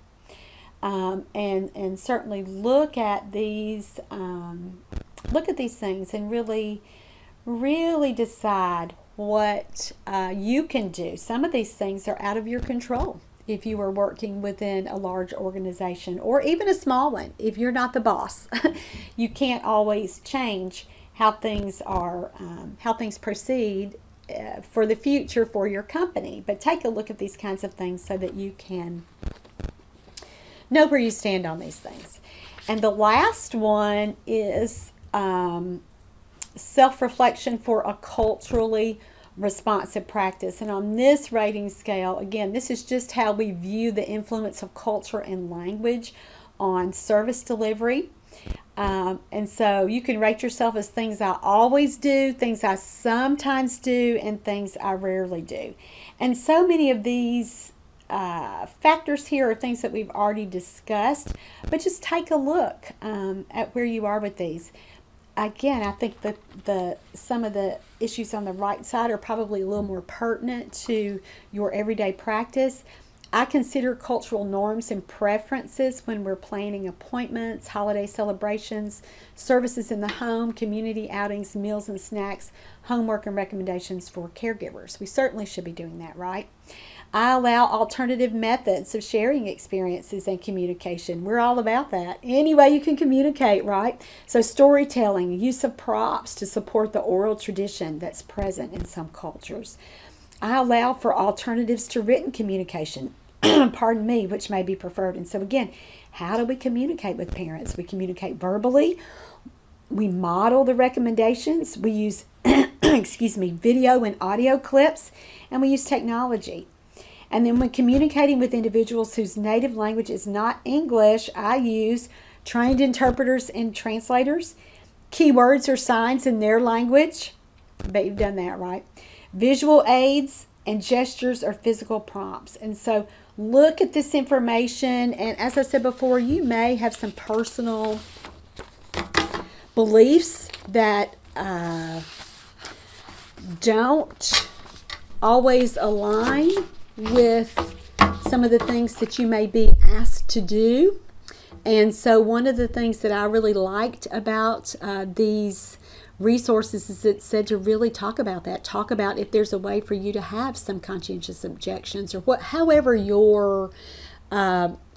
And certainly look at these things and really decide what you can do. Some of these things are out of your control if you are working within a large organization or even a small one. If you're not the boss, you can't always change how things are, how things proceed for the future for your company. But take a look at these kinds of things so that you can know where you stand on these things. And the last one is self-reflection for a culturally responsive practice. And on this rating scale, again, this is just how we view the influence of culture and language on service delivery. And so you can rate yourself as things I always do, things I sometimes do, and things I rarely do. And so many of these factors here are things that we've already discussed, but just take a look at where you are with these. Again, I think that some of the issues on the right side are probably a little more pertinent to your everyday practice. I consider cultural norms and preferences when we're planning appointments, holiday celebrations, services in the home, community outings, meals and snacks, homework, and recommendations for caregivers. We certainly should be doing that, right? I allow alternative methods of sharing experiences and communication. We're all about that. Any way you can communicate, right? So storytelling, use of props to support the oral tradition that's present in some cultures. I allow for alternatives to written communication, pardon me, which may be preferred. And so again, how do we communicate with parents? We communicate verbally. We model the recommendations. We use, video and audio clips, and we use technology. And then when communicating with individuals whose native language is not English, I use trained interpreters and translators, keywords or signs in their language. I bet you've done that, right? Visual aids and gestures or physical prompts. And so look at this information. And as I said before, you may have some personal beliefs that don't always align with some of the things that you may be asked to do. And so one of the things that I really liked about these resources is it said to really talk about that. Talk about if there's a way for you to have some conscientious objections, or however your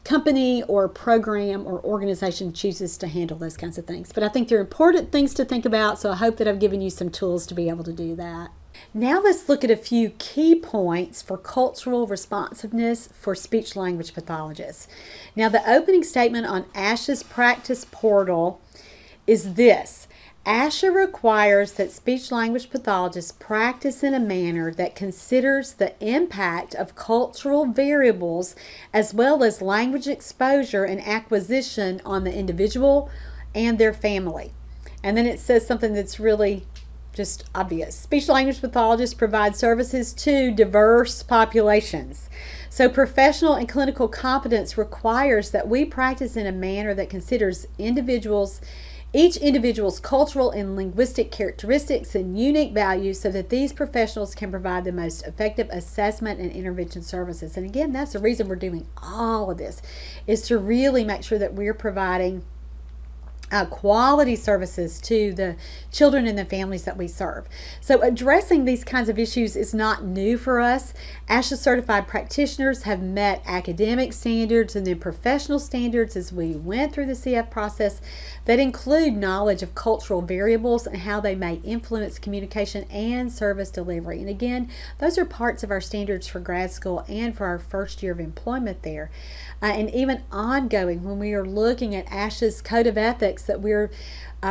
company or program or organization chooses to handle those kinds of things. But I think they're important things to think about, so I hope that I've given you some tools to be able to do that. Now let's look at a few key points for cultural responsiveness for speech-language pathologists. Now, the opening statement on ASHA's practice portal is this: ASHA requires that speech-language pathologists practice in a manner that considers the impact of cultural variables as well as language exposure and acquisition on the individual and their family. And then it says something that's really just obvious. Speech-language pathologists provide services to diverse populations. So professional and clinical competence requires that we practice in a manner that considers each individual's cultural and linguistic characteristics and unique values so that these professionals can provide the most effective assessment and intervention services. And again, that's the reason we're doing all of this, is to really make sure that we're providing quality services to the children and the families that we serve. So addressing these kinds of issues is not new for us. ASHA certified practitioners have met academic standards and then professional standards as we went through the CF process that include knowledge of cultural variables and how they may influence communication and service delivery. And again, those are parts of our standards for grad school and for our first year of employment there. And even ongoing when we are looking at ASHA's Code of Ethics that we're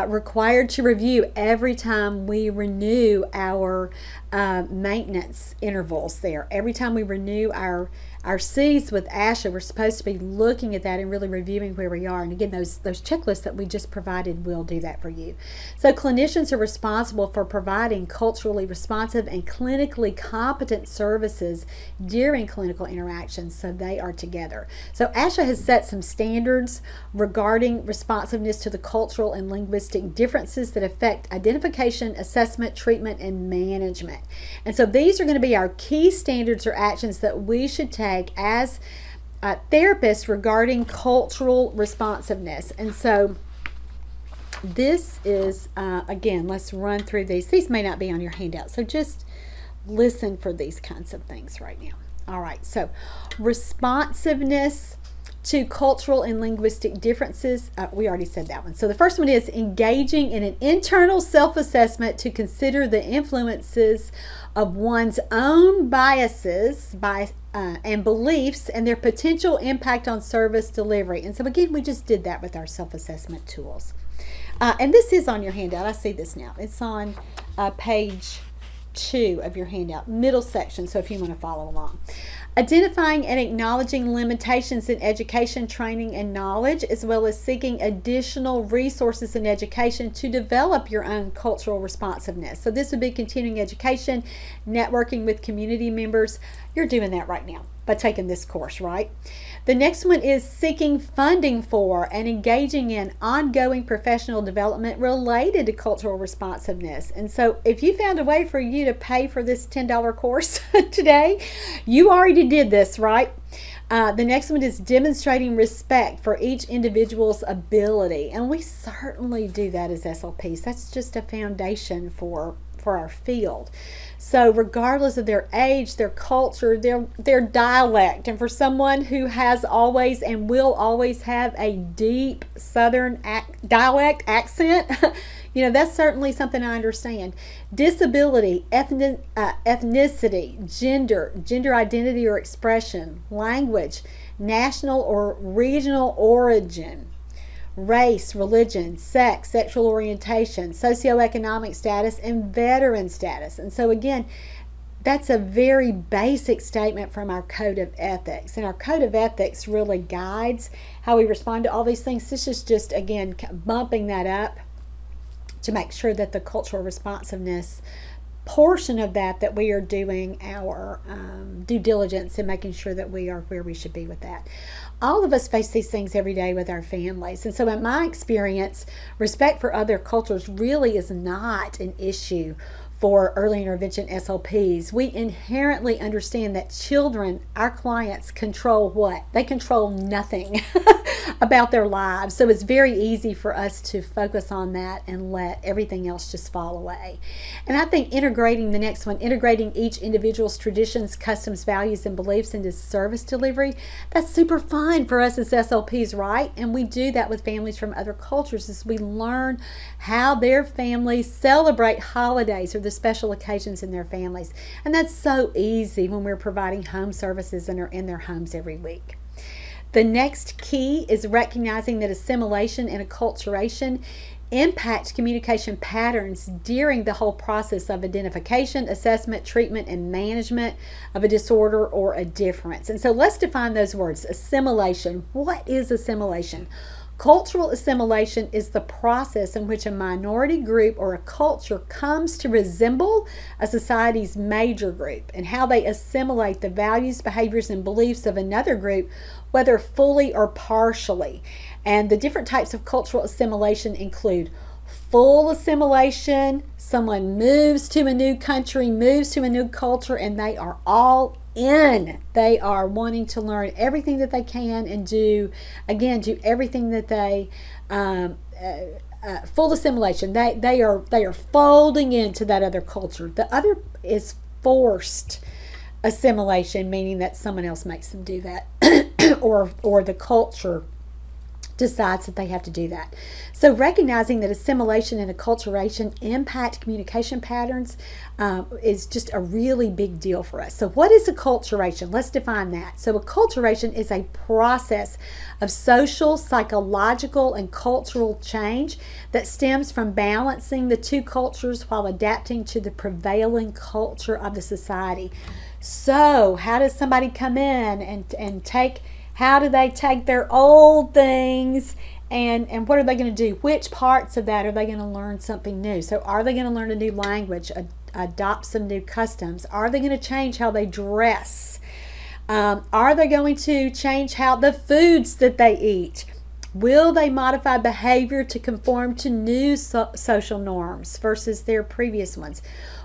required to review every time we renew our maintenance intervals there. Every time we renew our Cs with ASHA, we're supposed to be looking at that and really reviewing where we are. And again, those checklists that we just provided will do that for you. So clinicians are responsible for providing culturally responsive and clinically competent services during clinical interactions, so they are together. So ASHA has set some standards regarding responsiveness to the cultural and linguistic differences that affect identification, assessment, treatment, and management. And so these are going to be our key standards or actions that we should take as therapists regarding cultural responsiveness. And so this is, again, let's run through these. These may not be on your handout, so just listen for these kinds of things right now. All right, so responsiveness to cultural and linguistic differences. We already said that one. So the first one is engaging in an internal self-assessment to consider the influences of one's own biases and beliefs and their potential impact on service delivery. And so again, we just did that with our self-assessment tools. And this is on your handout. I see this now. It's on page 2 of your handout, middle section, so if you want to follow along. Identifying and acknowledging limitations in education, training, and knowledge, as well as seeking additional resources in education to develop your own cultural responsiveness. So this would be continuing education, networking with community members. You're doing that right now by taking this course, right? The next one is seeking funding for and engaging in ongoing professional development related to cultural responsiveness. And so if you found a way for you to pay for this $10 course today, you already did this, right? The next one is demonstrating respect for each individual's ability. And we certainly do that as SLPs. That's just a foundation for our field. So regardless of their age, their culture, their dialect, and for someone who has always and will always have a deep Southern dialect accent, that's certainly something I understand. Disability, ethnicity, gender identity or expression, language, national or regional origin, race, religion, sex, sexual orientation, socioeconomic status, and veteran status. And so again, that's a very basic statement from our Code of Ethics. And our Code of Ethics really guides how we respond to all these things. This is just, again, bumping that up to make sure that the cultural responsiveness portion of that we are doing our due diligence and making sure that we are where we should be with that. All of us face these things every day with our families. And so in my experience, respect for other cultures really is not an issue for early intervention SLPs. We inherently understand that children, our clients, control what? They control nothing about their lives. So it's very easy for us to focus on that and let everything else just fall away. And I think integrating each individual's traditions, customs, values, and beliefs into service delivery, that's super fun for us as SLPs, right? And we do that with families from other cultures as we learn how their families celebrate holidays or the special occasions in their families. And that's so easy when we're providing home services and are in their homes every week. The next key is recognizing that assimilation and acculturation impact communication patterns during the whole process of identification, assessment, treatment, and management of a disorder or a difference. And so let's define those words. Assimilation. What is assimilation? Cultural assimilation is the process in which a minority group or a culture comes to resemble a society's major group and how they assimilate the values, behaviors, and beliefs of another group, whether fully or partially. And the different types of cultural assimilation include full assimilation. Someone moves to a new country, moves to a new culture, and they are all in. They are wanting to learn everything that they can and do everything that they full assimilation. They are folding into that other culture. The other is forced assimilation, meaning that someone else makes them do that or the culture decides that they have to do that. So recognizing that assimilation and acculturation impact communication patterns is just a really big deal for us. So what is acculturation? Let's define that. So acculturation is a process of social, psychological, and cultural change that stems from balancing the two cultures while adapting to the prevailing culture of the society. So how does somebody come in and how do they take their old things and what are they going to do? Which parts of that are they going to learn something new? So are they going to learn a new language, adopt some new customs? Are they going to change how they dress? Are they going to change how the foods that they eat? Will they modify behavior to conform to new social norms versus their previous ones?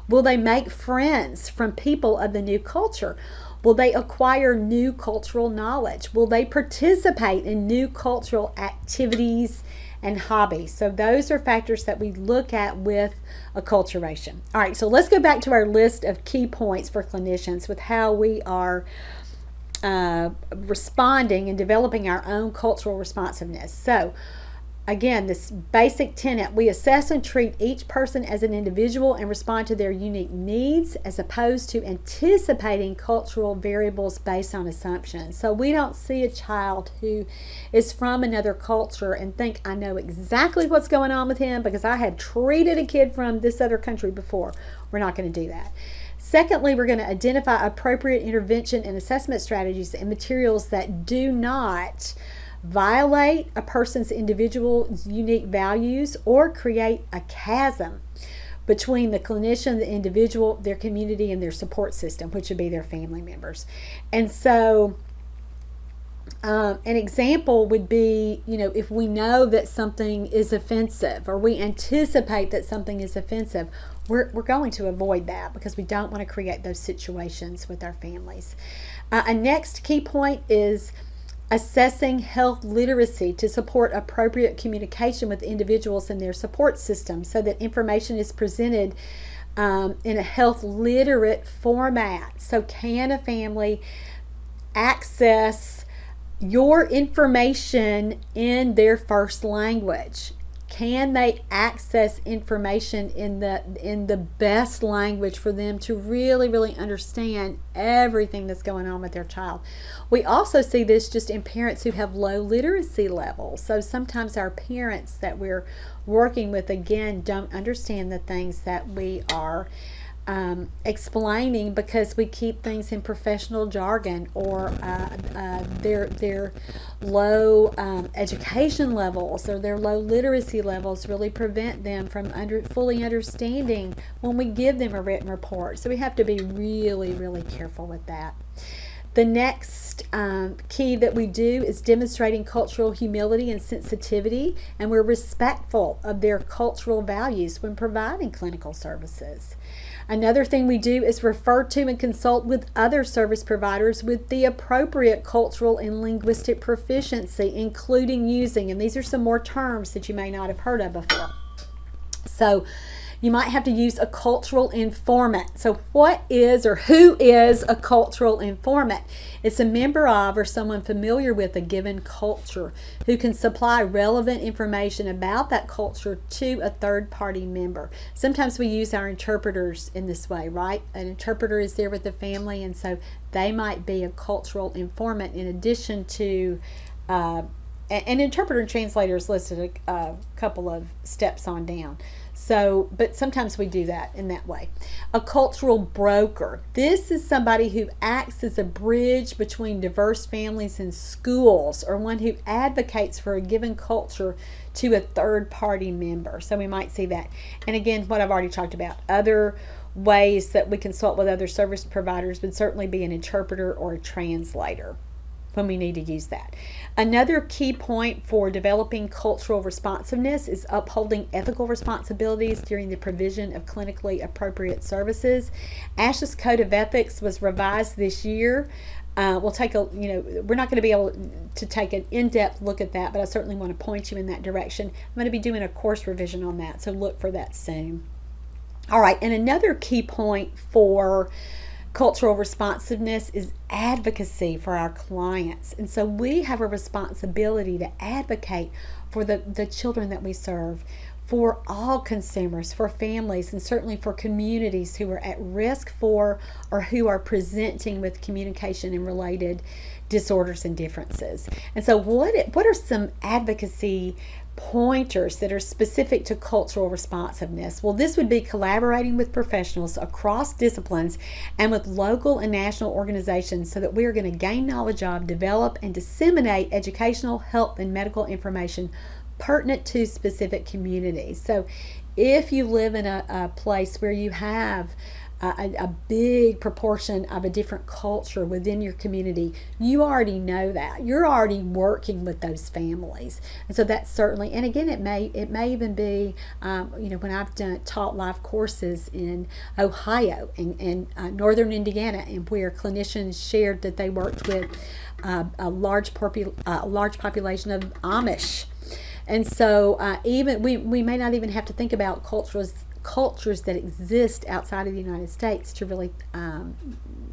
Will they make friends from people of the new culture? Will they acquire new cultural knowledge? Will they participate in new cultural activities and hobbies? So those are factors that we look at with acculturation. All right, so let's go back to our list of key points for clinicians with how we are responding and developing our own cultural responsiveness. So again, this basic tenet, we assess and treat each person as an individual and respond to their unique needs as opposed to anticipating cultural variables based on assumptions. So we don't see a child who is from another culture and think, I know exactly what's going on with him because I have treated a kid from this other country before. We're not going to do that. Secondly, we're going to identify appropriate intervention and assessment strategies and materials that do not violate a person's individual unique values or create a chasm between the clinician, the individual, their community, and their support system, which would be their family members. And so an example would be, if we know that something is offensive or we anticipate that something is offensive, we're going to avoid that because we don't want to create those situations with our families. A next key point is assessing health literacy to support appropriate communication with individuals and their support system so that information is presented in a health literate format. So can a family access your information in their first language? Can they access information in the best language for them to really, really understand everything that's going on with their child? We also see this just in parents who have low literacy levels. So sometimes our parents that we're working with, again, don't understand the things that we are explaining, because we keep things in professional jargon, or their low education levels or their low literacy levels really prevent them from fully understanding when we give them a written report. So we have to be really, really careful with that. The next key that we do is demonstrating cultural humility and sensitivity, and we're respectful of their cultural values when providing clinical services. Another thing we do is refer to and consult with other service providers with the appropriate cultural and linguistic proficiency, including using, and these are some more terms that you may not have heard of before. So you might have to use a cultural informant. So what is, or who is, a cultural informant? It's a member of or someone familiar with a given culture who can supply relevant information about that culture to a third-party member. Sometimes we use our interpreters in this way, right? An interpreter is there with the family, and so they might be a cultural informant in addition to an interpreter and translator is listed a couple of steps on down. So, but sometimes we do that in that way. A cultural broker. This is somebody who acts as a bridge between diverse families and schools, or one who advocates for a given culture to a third-party member. So we might see that. And again, what I've already talked about, other ways that we consult with other service providers would certainly be an interpreter or a translator when we need to use that. Another key point for developing cultural responsiveness is upholding ethical responsibilities during the provision of clinically appropriate services. ASHA's Code of Ethics was revised this year. We'll take we're not going to be able to take an in-depth look at that, but I certainly want to point you in that direction. I'm going to be doing a course revision on that, so look for that soon. All right, and another key point for cultural responsiveness is advocacy for our clients. And so we have a responsibility to advocate for the children that we serve, for all consumers, for families, and certainly for communities who are at risk for or who are presenting with communication and related disorders and differences. And so what are some advocacy pointers that are specific to cultural responsiveness? Well, this would be collaborating with professionals across disciplines and with local and national organizations so that we are going to gain knowledge of, develop, and disseminate educational, health, and medical information pertinent to specific communities. So if you live in a place where you have a big proportion of a different culture within your community, you already know that. You're already working with those families. And so that's certainly, and again, it may even be, when I've taught live courses in Ohio and northern Indiana, and where clinicians shared that they worked with a large population of Amish. And so even we may not even have to think about cultures that exist outside of the United States to really,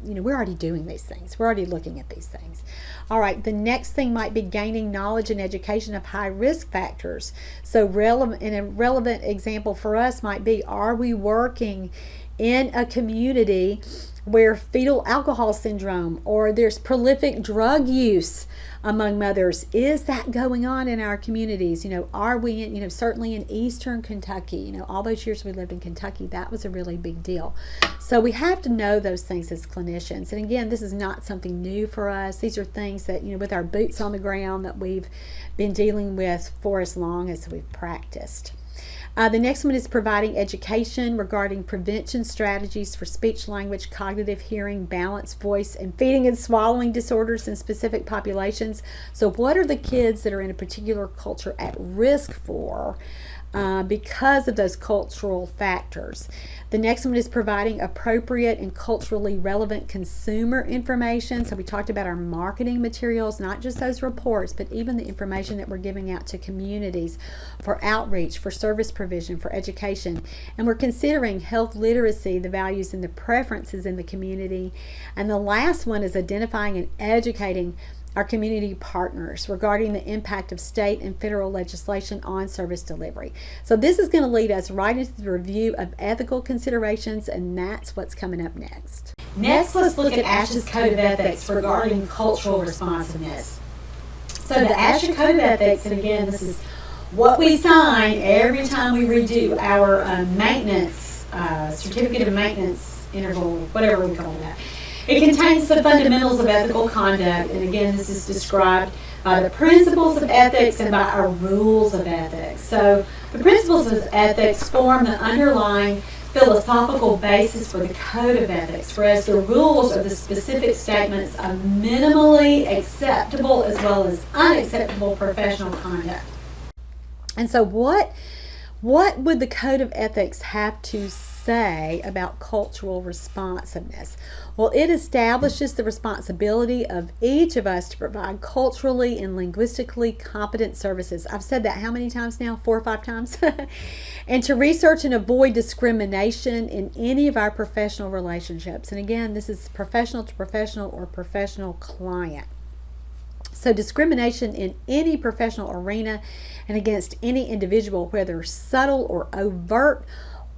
we're already doing these things. We're already looking at these things. All right, the next thing might be gaining knowledge and education of high risk factors. So a relevant example for us might be, are we working in a community where fetal alcohol syndrome or there's prolific drug use among mothers? Is that going on in our communities? Are we in, certainly in eastern Kentucky, all those years we lived in Kentucky, that was a really big deal. So we have to know those things as clinicians. And again, this is not something new for us. These are things that, with our boots on the ground, that we've been dealing with for as long as we've practiced. The next one is providing education regarding prevention strategies for speech, language, cognitive, hearing, balance, voice, and feeding and swallowing disorders in specific populations. So what are the kids that are in a particular culture at risk for because of those cultural factors? The next one is providing appropriate and culturally relevant consumer information. So we talked about our marketing materials, not just those reports, but even the information that we're giving out to communities for outreach, for service provision, for education. And we're considering health literacy, the values and the preferences in the community. And the last one is identifying and educating our community partners regarding the impact of state and federal legislation on service delivery. So this is going to lead us right into the review of ethical considerations, and that's what's coming up next. Next, let's look at ASHA's Code of Ethics regarding cultural responsiveness. So the ASHA Code of Ethics, and again, this is what we sign every time we redo our maintenance certificate of maintenance interval, whatever we call that. It contains the fundamentals of ethical conduct, and again, this is described by the principles of ethics and by our rules of ethics. So the principles of ethics form the underlying philosophical basis for the code of ethics, whereas the rules are the specific statements of minimally acceptable as well as unacceptable professional conduct. And so what would the code of ethics have to say about cultural responsiveness? Well, it establishes the responsibility of each of us to provide culturally and linguistically competent services. I've said that how many times now? 4 or 5 times. And to research and avoid discrimination in any of our professional relationships. And again, this is professional to professional or professional client. So discrimination in any professional arena and against any individual, whether subtle or overt,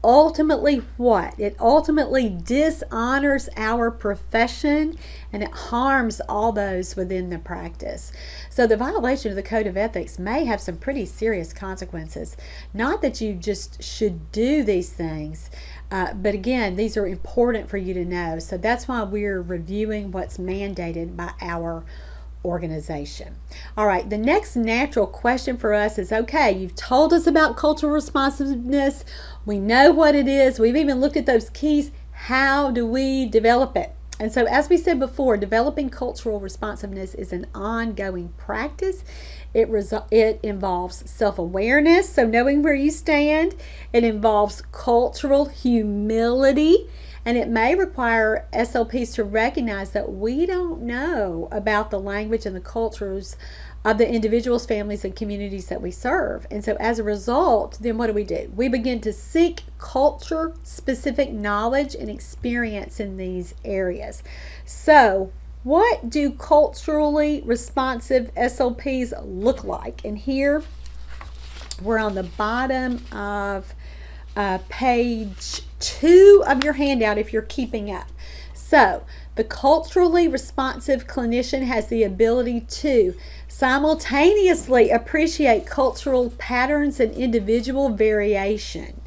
ultimately what? It ultimately dishonors our profession and it harms all those within the practice. So the violation of the code of ethics may have some pretty serious consequences. Not that you just should do these things, but again, these are important for you to know. So that's why we're reviewing what's mandated by our organization. All right, the next natural question for us is, okay, you've told us about cultural responsiveness. We know what it is. We've even looked at those keys. How do we develop it? And so, as we said before, developing cultural responsiveness is an ongoing practice. It involves self-awareness, so knowing where you stand. It involves cultural humility. And it may require SLPs to recognize that we don't know about the language and the cultures of the individuals, families, and communities that we serve. And so as a result, then what do? We begin to seek culture-specific knowledge and experience in these areas. So what do culturally responsive SLPs look like? And here we're on the bottom of page 2 of your handout if you're keeping up. So the culturally responsive clinician has the ability to simultaneously appreciate cultural patterns and individual variation,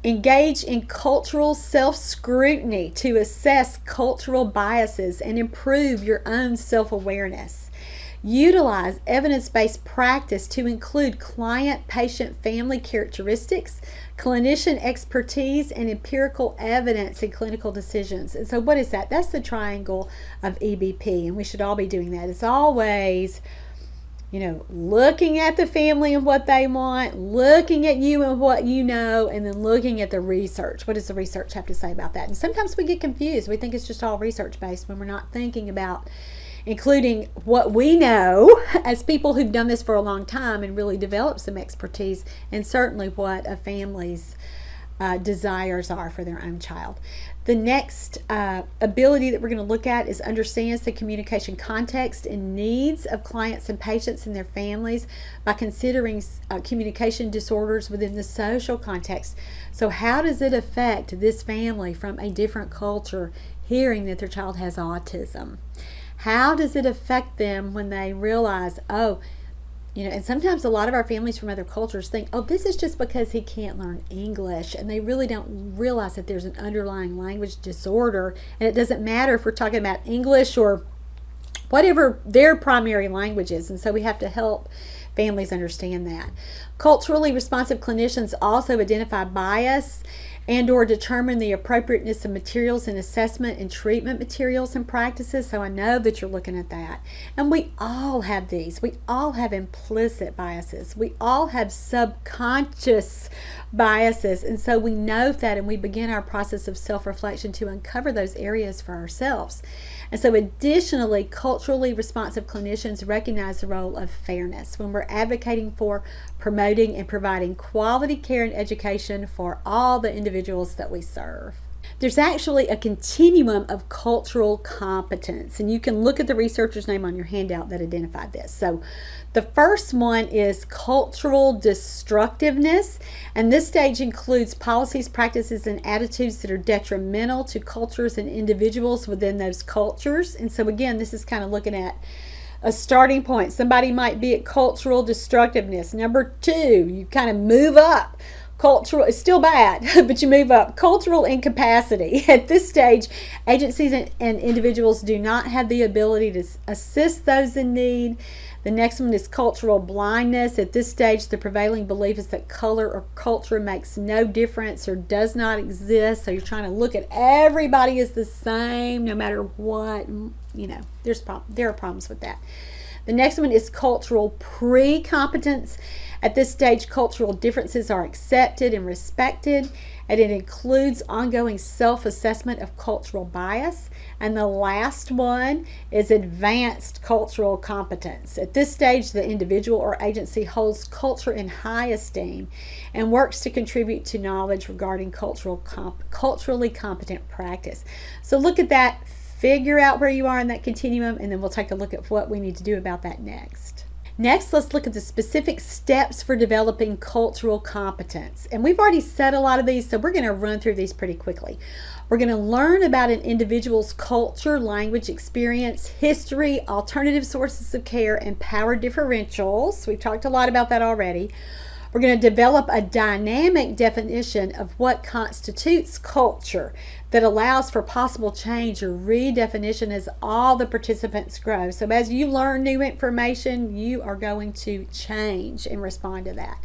engage in cultural self-scrutiny to assess cultural biases and improve your own self-awareness, utilize evidence-based practice to include client, patient, family characteristics, clinician expertise, and empirical evidence in clinical decisions. And so what is that? That's the triangle of EBP, and we should all be doing that. It's always, looking at the family and what they want, looking at you and what you know, and then looking at the research. What does the research have to say about that? And sometimes we get confused. We think it's just all research-based when we're not thinking about including what we know as people who've done this for a long time and really developed some expertise, and certainly what a family's desires are for their own child. The next ability that we're going to look at is understands the communication context and needs of clients and patients and their families by considering communication disorders within the social context. So how does it affect this family from a different culture hearing that their child has autism? How does it affect them when they realize, and sometimes a lot of our families from other cultures think, this is just because he can't learn English, and they really don't realize that there's an underlying language disorder, and it doesn't matter if we're talking about English or whatever their primary language is, and so we have to help families understand that. Culturally responsive clinicians also identify bias and or determine the appropriateness of materials and assessment and treatment materials and practices. So I know that you're looking at that. And we all have these. We all have implicit biases. We all have subconscious biases. And so we know that, and we begin our process of self-reflection to uncover those areas for ourselves. And so additionally, culturally responsive clinicians recognize the role of fairness when we're advocating for promoting and providing quality care and education for all the individuals that we serve. There's actually a continuum of cultural competence, and you can look at the researcher's name on your handout that identified this. So the first one is cultural destructiveness, and this stage includes policies, practices, and attitudes that are detrimental to cultures and individuals within those cultures. And so again, this is kind of looking at a starting point. Somebody might be at cultural destructiveness. Number 2, you kind of move up. Cultural is still bad, but you move up. Cultural incapacity. At this stage, agencies and individuals do not have the ability to assist those in need. The next one is cultural blindness. At this stage, the prevailing belief is that color or culture makes no difference or does not exist. So you're trying to look at everybody as the same, no matter what. There are problems with that. The next one is cultural pre-competence. At this stage, cultural differences are accepted and respected, and it includes ongoing self-assessment of cultural bias. And the last one is advanced cultural competence. At this stage, the individual or agency holds culture in high esteem and works to contribute to knowledge regarding culturally competent practice. So look at that, figure out where you are in that continuum, and then we'll take a look at what we need to do about that next. Next, let's look at the specific steps for developing cultural competence. And we've already said a lot of these, so we're going to run through these pretty quickly. We're going to learn about an individual's culture, language, experience, history, alternative sources of care, and power differentials. We've talked a lot about that already. We're going to develop a dynamic definition of what constitutes culture that allows for possible change or redefinition as all the participants grow. So as you learn new information, you are going to change and respond to that.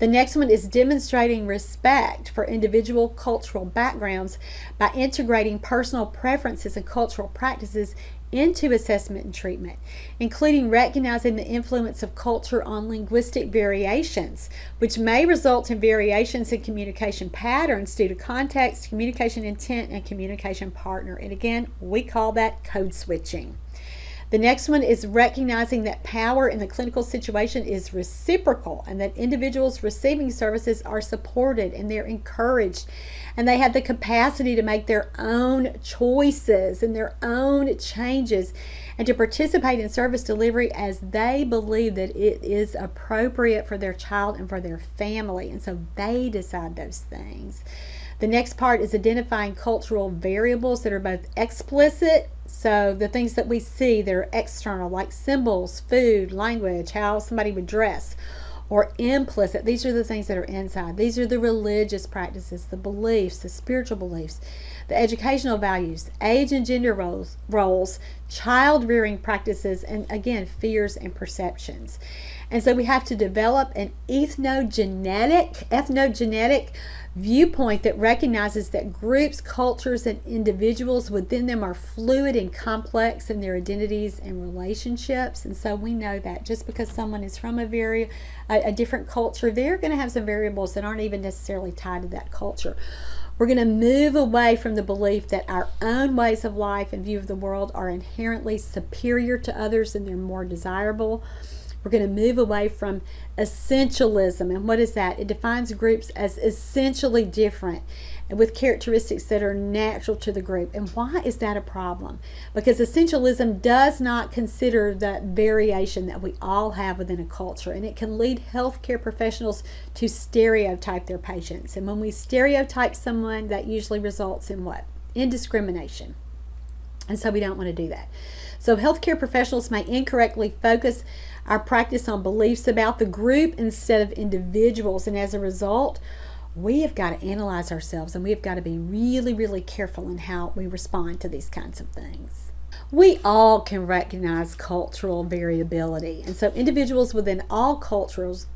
The next one is demonstrating respect for individual cultural backgrounds by integrating personal preferences and cultural practices into assessment and treatment, including recognizing the influence of culture on linguistic variations, which may result in variations in communication patterns due to context, communication intent, and communication partner. And again, we call that code switching. The next one is recognizing that power in the clinical situation is reciprocal and that individuals receiving services are supported and they're encouraged and they have the capacity to make their own choices and their own changes and to participate in service delivery as they believe that it is appropriate for their child and for their family. And so they decide those things. The next part is identifying cultural variables that are both explicit, so the things that we see that are external, like symbols, food, language, how somebody would dress, or implicit. These are the things that are inside. These are the religious practices, the beliefs, the spiritual beliefs, the educational values, age and gender roles, child rearing practices, and again, fears and perceptions. And so we have to develop an ethnogenetic viewpoint that recognizes that groups, cultures, and individuals within them are fluid and complex in their identities and relationships. And so we know that just because someone is from a different culture, they're going to have some variables that aren't even necessarily tied to that culture. We're going to move away from the belief that our own ways of life and view of the world are inherently superior to others and they're more desirable. We're going to move away from essentialism. And what is that? It defines groups as essentially different and with characteristics that are natural to the group. And why is that a problem? Because essentialism does not consider that variation that we all have within a culture. And it can lead healthcare professionals to stereotype their patients. And when we stereotype someone, that usually results in what? In discrimination. And so we don't want to do that. So healthcare professionals may incorrectly focus our practice on beliefs about the group instead of individuals. And as a result, we have got to analyze ourselves and we have got to be really, really careful in how we respond to these kinds of things. We all can recognize cultural variability. And so individuals within all cultures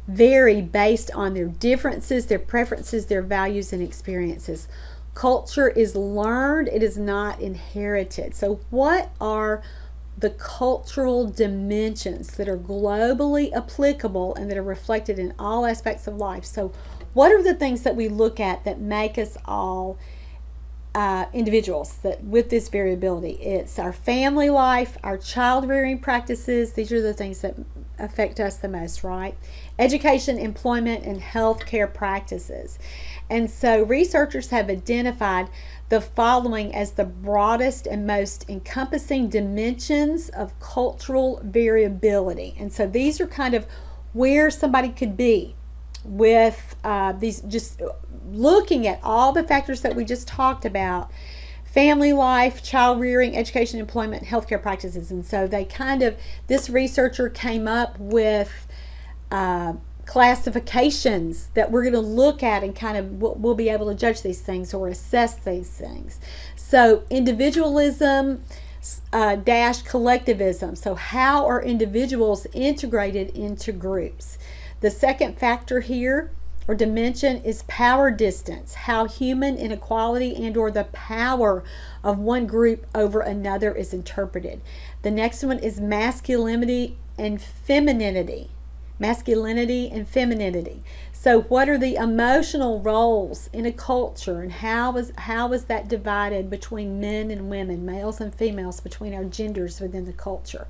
vary based on their differences, their preferences, their values, and experiences. Culture is learned, it is not inherited. So what are the cultural dimensions that are globally applicable and that are reflected in all aspects of life? So what are the things that we look at that make us all individuals that with this variability? It's our family life, our child rearing practices. These are the things that affect us the most, right? Education, employment, and healthcare practices. And so researchers have identified the following as the broadest and most encompassing dimensions of cultural variability. And so these are kind of where somebody could be with these, just looking at all the factors that we just talked about: family life, child rearing, education, employment, healthcare practices. And so they this researcher came up with classifications that we're going to look at, and kind of we'll be able to judge these things or assess these things. So individualism dash collectivism. So how are individuals integrated into groups? The second factor here or dimension is power distance, how human inequality and or the power of one group over another is interpreted. The next one is masculinity and femininity. Masculinity and femininity. So what are the emotional roles in a culture, and how is that divided between men and women, males and females, between our genders within the culture?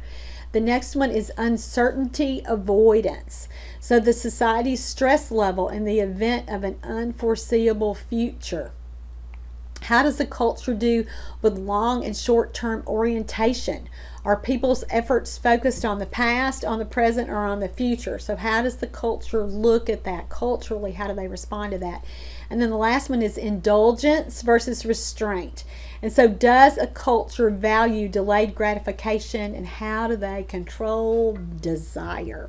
The next one is uncertainty avoidance. So the society's stress level in the event of an unforeseeable future. How does the culture do with long and short-term orientation? Are people's efforts focused on the past, on the present, or on the future? So how does the culture look at that? Culturally, how do they respond to that? And then the last one is indulgence versus restraint. And so does a culture value delayed gratification, and how do they control desire?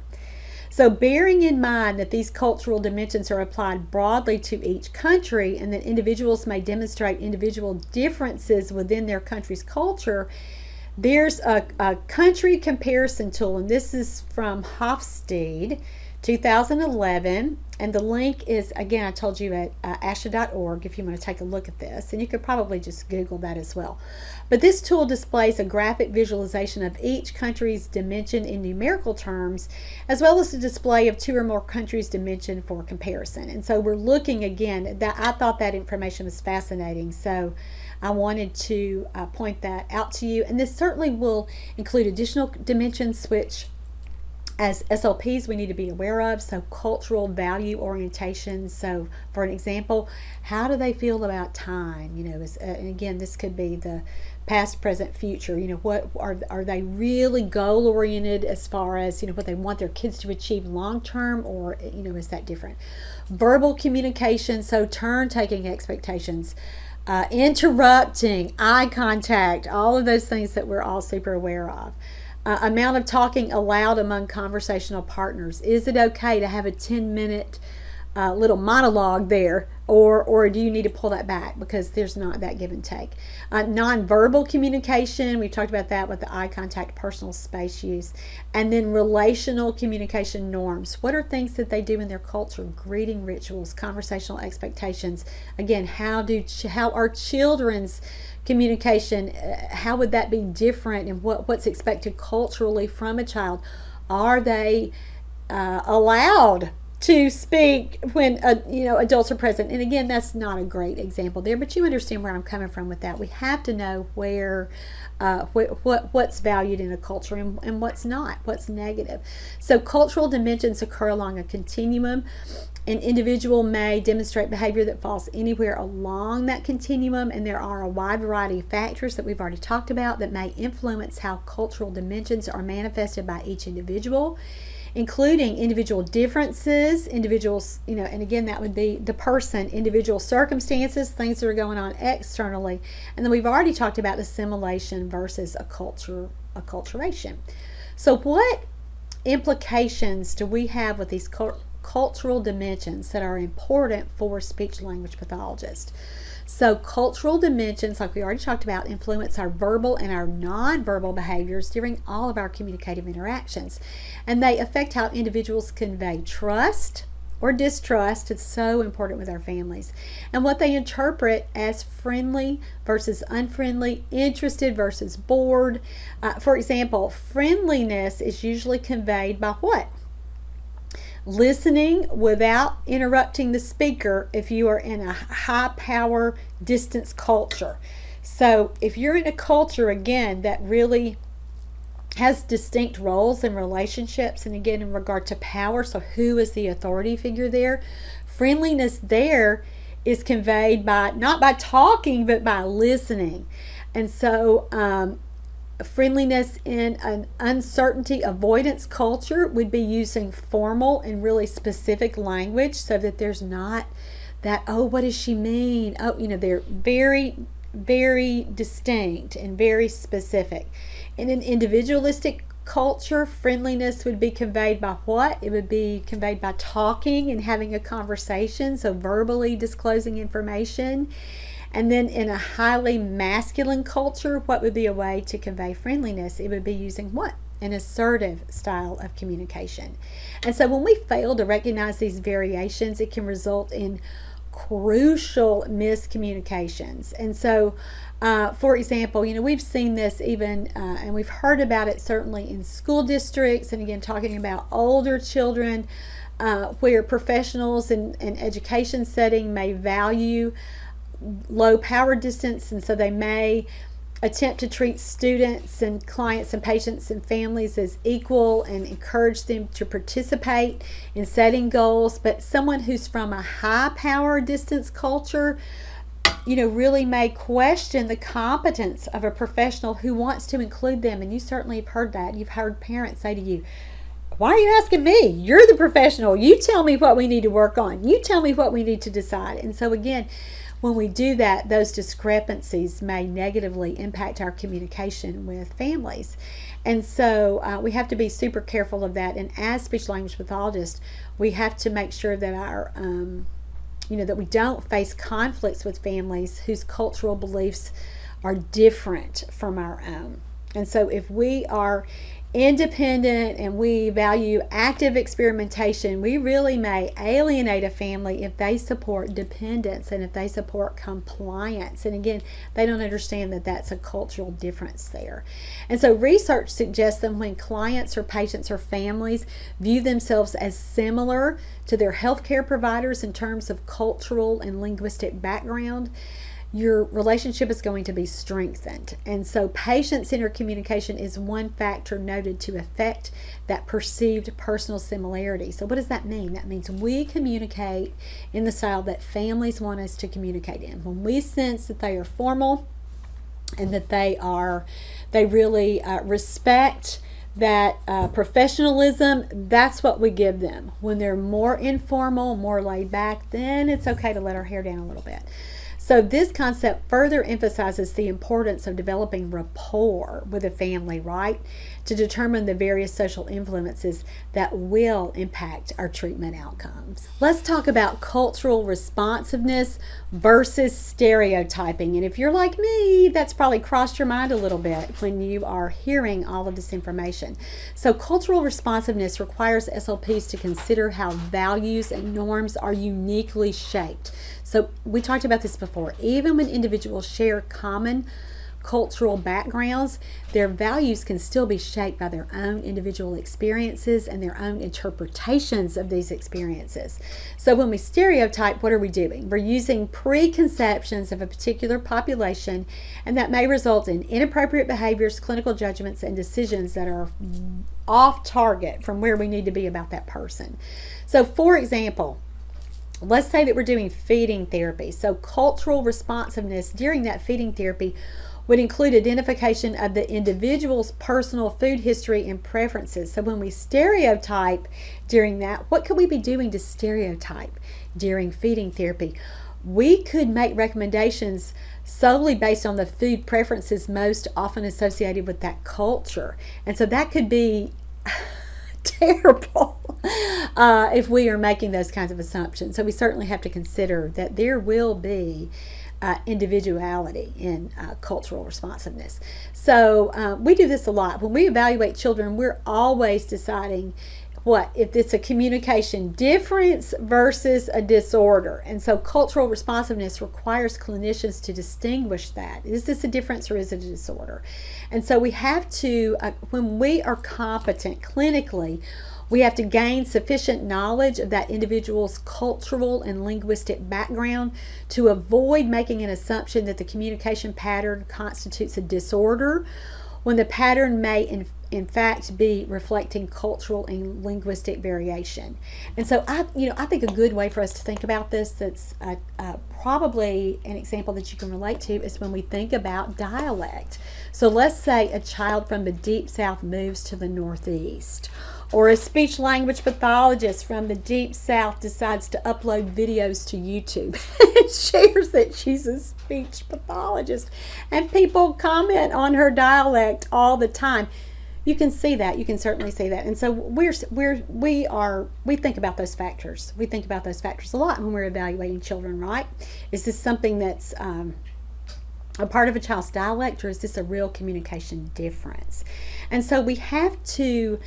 So bearing in mind that these cultural dimensions are applied broadly to each country, and that individuals may demonstrate individual differences within their country's culture, there's a country comparison tool, and this is from Hofstede, 2011, and the link is, again, I told you, at ASHA.org if you want to take a look at this, and you could probably just Google that as well. But this tool displays a graphic visualization of each country's dimension in numerical terms, as well as a display of 2 or more countries' dimension for comparison. And so we're looking again, that I thought that information was fascinating, so I wanted to point that out to you. And this certainly will include additional dimensions which, as SLPs, we need to be aware of. So cultural value orientation. So for an example, how do they feel about time? And again, this could be the past, present, future. What are they really goal oriented as far as what they want their kids to achieve long term, or is that different? Verbal communication, so turn taking expectations, interrupting, eye contact, all of those things that we're all super aware of. Amount of talking allowed among conversational partners. Is it okay to have a 10-minute little monologue there, or do you need to pull that back because there's not that give and take? Nonverbal communication, we talked about that with the eye contact, personal space use. And then relational communication norms. What are things that they do in their culture? Greeting rituals, conversational expectations. Again, how are children's communication, how would that be different, and what's expected culturally from a child? Are they allowed to speak when adults are present? And again, that's not a great example there, but you understand where I'm coming from with that. We have to know where what's valued in a culture and what's not, what's negative. So cultural dimensions occur along a continuum. An individual may demonstrate behavior that falls anywhere along that continuum, and there are a wide variety of factors that we've already talked about that may influence how cultural dimensions are manifested by each individual, including individual differences, individuals, and again, that would be the person, individual circumstances, things that are going on externally. And then we've already talked about assimilation versus acculturation. So what implications do we have with these cultural dimensions that are important for speech language pathologists? So cultural dimensions, like we already talked about, influence our verbal and our nonverbal behaviors during all of our communicative interactions. And they affect how individuals convey trust or distrust. It's so important with our families. And what they interpret as friendly versus unfriendly, interested versus bored. For example, friendliness is usually conveyed by what? Listening without interrupting the speaker if you are in a high power distance culture. So if you're in a culture, again, that really has distinct roles and relationships, and again in regard to power, so who is the authority figure there? Friendliness there is conveyed by not by talking but by listening. And so friendliness in an uncertainty avoidance culture would be using formal and really specific language, so that there's not that, oh, what does she mean? Oh, they're very, very distinct and very specific. In an individualistic culture, friendliness would be conveyed by what? It would be conveyed by talking and having a conversation, so verbally disclosing information. And then in a highly masculine culture, what would be a way to convey friendliness? It would be using what? An assertive style of communication. And so when we fail to recognize these variations, it can result in crucial miscommunications. And so, for example, we've seen this even, and we've heard about it certainly in school districts, and again, talking about older children, where professionals in education setting may value low power distance, and so they may attempt to treat students and clients and patients and families as equal and encourage them to participate in setting goals. But someone who's from a high power distance culture, really may question the competence of a professional who wants to include them. And you certainly have heard that. You've heard parents say to you, "Why are you asking me? You're the professional. You tell me what we need to work on. You tell me what we need to decide." And so again, when we do that, those discrepancies may negatively impact our communication with families. And so we have to be super careful of that. And as speech language pathologists, we have to make sure that our that we don't face conflicts with families whose cultural beliefs are different from our own. And so if we are independent and we value active experimentation, we really may alienate a family if they support dependence and if they support compliance. And again, they don't understand that that's a cultural difference there. And so research suggests that when clients or patients or families view themselves as similar to their healthcare providers in terms of cultural and linguistic background, your relationship is going to be strengthened. And so patient-centered communication is one factor noted to affect that perceived personal similarity. So what does that mean? That means we communicate in the style that families want us to communicate in. When we sense that they are formal and that they really respect that professionalism, that's what we give them. When they're more informal, more laid back, then it's okay to let our hair down a little bit. So this concept further emphasizes the importance of developing rapport with a family, right, to determine the various social influences that will impact our treatment outcomes. Let's talk about cultural responsiveness versus stereotyping. And if you're like me, that's probably crossed your mind a little bit when you are hearing all of this information. So cultural responsiveness requires SLPs to consider how values and norms are uniquely shaped. So we talked about this before. Even when individuals share common cultural backgrounds, their values can still be shaped by their own individual experiences and their own interpretations of these experiences. So when we stereotype, what are we doing? We're using preconceptions of a particular population, and that may result in inappropriate behaviors, clinical judgments, and decisions that are off target from where we need to be about that person. So for example, let's say that we're doing feeding therapy. So cultural responsiveness during that feeding therapy would include identification of the individual's personal food history and preferences. So when we stereotype during that, what could we be doing to stereotype during feeding therapy? We could make recommendations solely based on the food preferences most often associated with that culture. And so that could be terrible if we are making those kinds of assumptions. So we certainly have to consider that there will be individuality in cultural responsiveness. So we do this a lot. When we evaluate children, we're always deciding if it's a communication difference versus a disorder. And so cultural responsiveness requires clinicians to distinguish that. Is this a difference or is it a disorder? And so we have to, when we are competent clinically, we have to gain sufficient knowledge of that individual's cultural and linguistic background to avoid making an assumption that the communication pattern constitutes a disorder, when the pattern may in fact be reflecting cultural and linguistic variation. And so I think a good way for us to think about this, that's probably an example that you can relate to, is when we think about dialect. So let's say a child from the Deep South moves to the Northeast, or a speech language pathologist from the Deep South decides to upload videos to YouTube and shares that she's a speech pathologist, and people comment on her dialect all the time. you can see that. You can certainly see that. And so we think about those factors. We think about those factors a lot when we're evaluating children, right? Is this something that's a part of a child's dialect, or is this a real communication difference? And so we have to,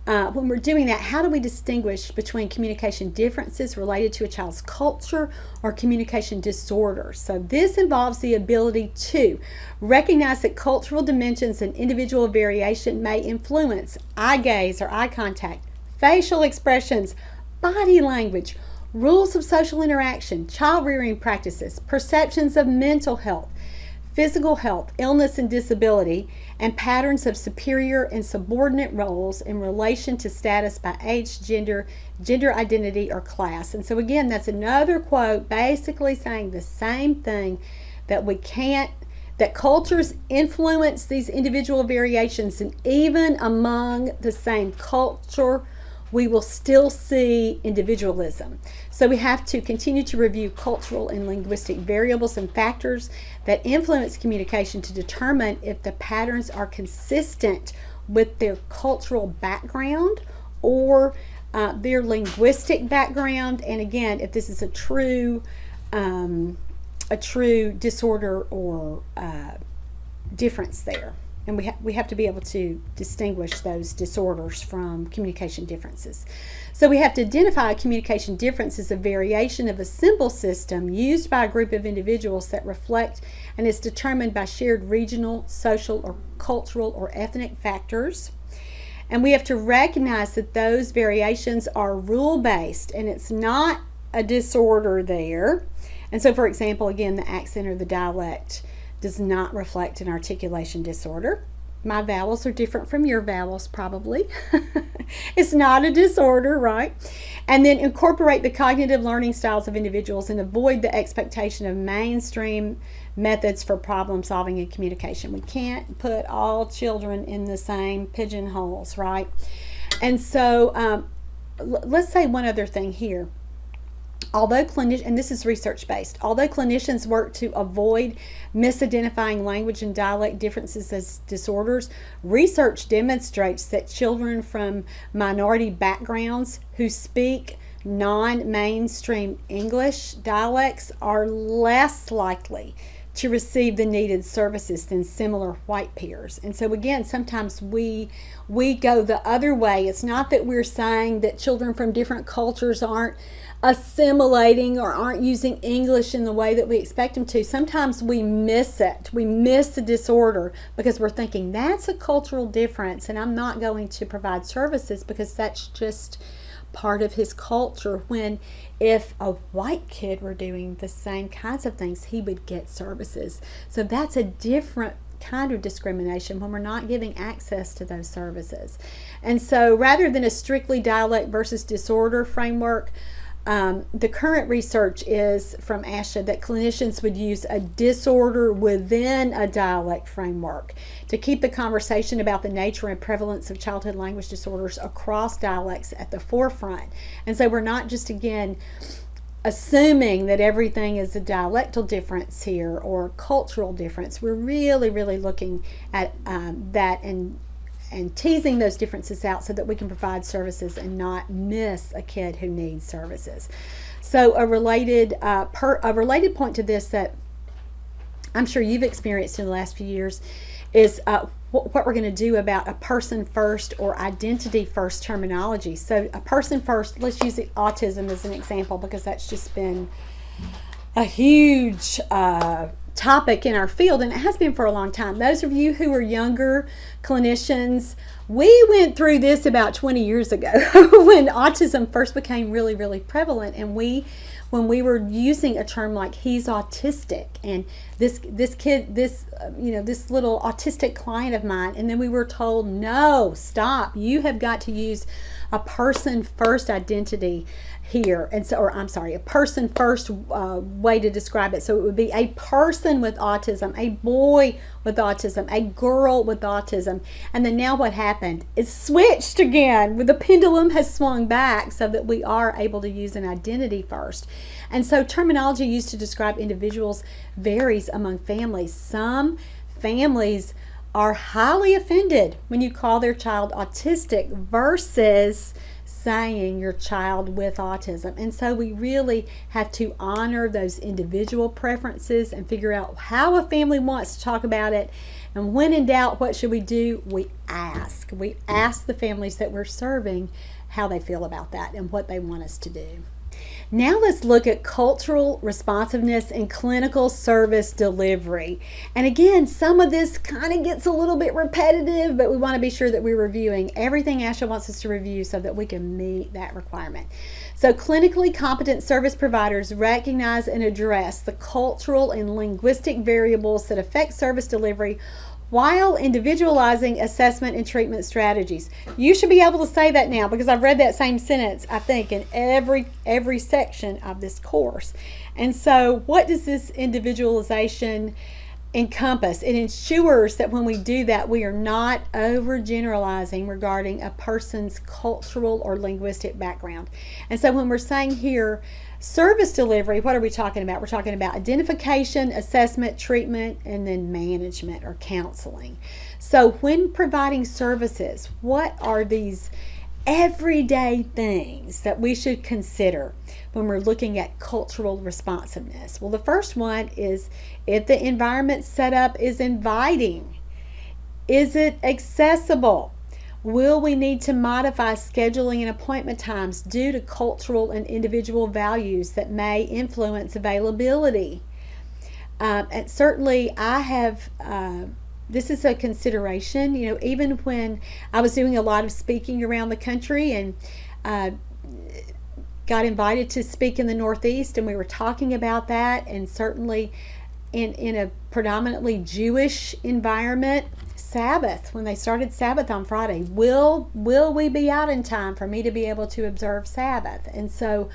when we're doing that, how do we distinguish between communication differences related to a child's culture or communication disorders? So this involves the ability to recognize that cultural dimensions and individual variation may influence eye gaze or eye contact, facial expressions, body language, rules of social interaction, child rearing practices, perceptions of mental health, physical health, illness and disability, and patterns of superior and subordinate roles in relation to status by age, gender identity, or class. And so again, that's another quote basically saying the same thing, that that cultures influence these individual variations, and even among the same culture, we will still see individualism. So we have to continue to review cultural and linguistic variables and factors that influence communication to determine if the patterns are consistent with their cultural background or their linguistic background, and again, if this is a true disorder or difference there. And we have to be able to distinguish those disorders from communication differences. So we have to identify a communication difference as a variation of a symbol system used by a group of individuals that reflect and is determined by shared regional, social, or cultural or ethnic factors. And we have to recognize that those variations are rule-based, and it's not a disorder there. And so, for example, again, the accent or the dialect does not reflect an articulation disorder. My vowels are different from your vowels, probably. It's not a disorder, right? And then incorporate the cognitive learning styles of individuals and avoid the expectation of mainstream methods for problem solving and communication. We can't put all children in the same pigeonholes, right? And so let's say one other thing here. Although clinicians, and this is research-based, although clinicians work to avoid misidentifying language and dialect differences as disorders, research demonstrates that children from minority backgrounds who speak non-mainstream English dialects are less likely to receive the needed services than similar white peers. And so again, sometimes we go the other way. It's not that we're saying that children from different cultures aren't assimilating or aren't using English in the way that we expect them to. Sometimes we miss it. We miss the disorder because we're thinking that's a cultural difference and I'm not going to provide services because that's just part of his culture, when if a white kid were doing the same kinds of things, he would get services. So that's a different kind of discrimination when we're not giving access to those services. And so rather than a strictly dialect versus disorder framework, the current research is from ASHA that clinicians would use a disorder within a dialect framework to keep the conversation about the nature and prevalence of childhood language disorders across dialects at the forefront. And so we're not just, again, assuming that everything is a dialectal difference here or cultural difference. We're really, really looking at that and teasing those differences out so that we can provide services and not miss a kid who needs services. So a related point to this that I'm sure you've experienced in the last few years is what we're going to do about a person first or identity first terminology. So a person first, let's use autism as an example because that's just been a huge topic in our field, and it has been for a long time. Those of you who are younger clinicians, we went through this about 20 years ago when autism first became really, really prevalent, and when we were using a term like he's autistic and this kid, this little autistic client of mine, and then we were told, no, stop, you have got to use a person first identity here, and so, or I'm sorry, a person first way to describe it. So it would be a person with autism, a boy with autism, a girl with autism. And then now what happened? It's switched again. The pendulum has swung back so that we are able to use an identity first. And so terminology used to describe individuals varies among families. Some families are highly offended when you call their child autistic versus saying your child with autism. And so we really have to honor those individual preferences and figure out how a family wants to talk about it. And when in doubt, what should we do? We ask the families that we're serving how they feel about that and what they want us to do. Now let's look at cultural responsiveness and clinical service delivery. And again, some of this kind of gets a little bit repetitive, but we want to be sure that we're reviewing everything ASHA wants us to review so that we can meet that requirement. So clinically competent service providers recognize and address the cultural and linguistic variables that affect service delivery while individualizing assessment and treatment strategies. You should be able to say that now because I've read that same sentence, I think, in every section of this course. And so what does this individualization encompass? It ensures that when we do that, we are not overgeneralizing regarding a person's cultural or linguistic background. And so when we're saying here, service delivery, what are we talking about? We're talking about identification, assessment, treatment, and then management or counseling. So when providing services, what are these everyday things that we should consider when we're looking at cultural responsiveness? Well, the first one is if the environment setup is inviting. Is it accessible? Will we need to modify scheduling and appointment times due to cultural and individual values that may influence availability? And certainly I have, this is a consideration, even when I was doing a lot of speaking around the country and got invited to speak in the Northeast, and we were talking about that, and certainly in a predominantly Jewish environment, Sabbath, when they started Sabbath on Friday, will we be out in time for me to be able to observe Sabbath? And so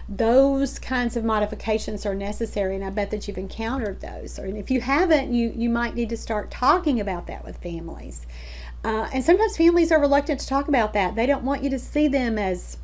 those kinds of modifications are necessary, and I bet that you've encountered those. And if you haven't, you might need to start talking about that with families. And sometimes families are reluctant to talk about that. They don't want you to see them as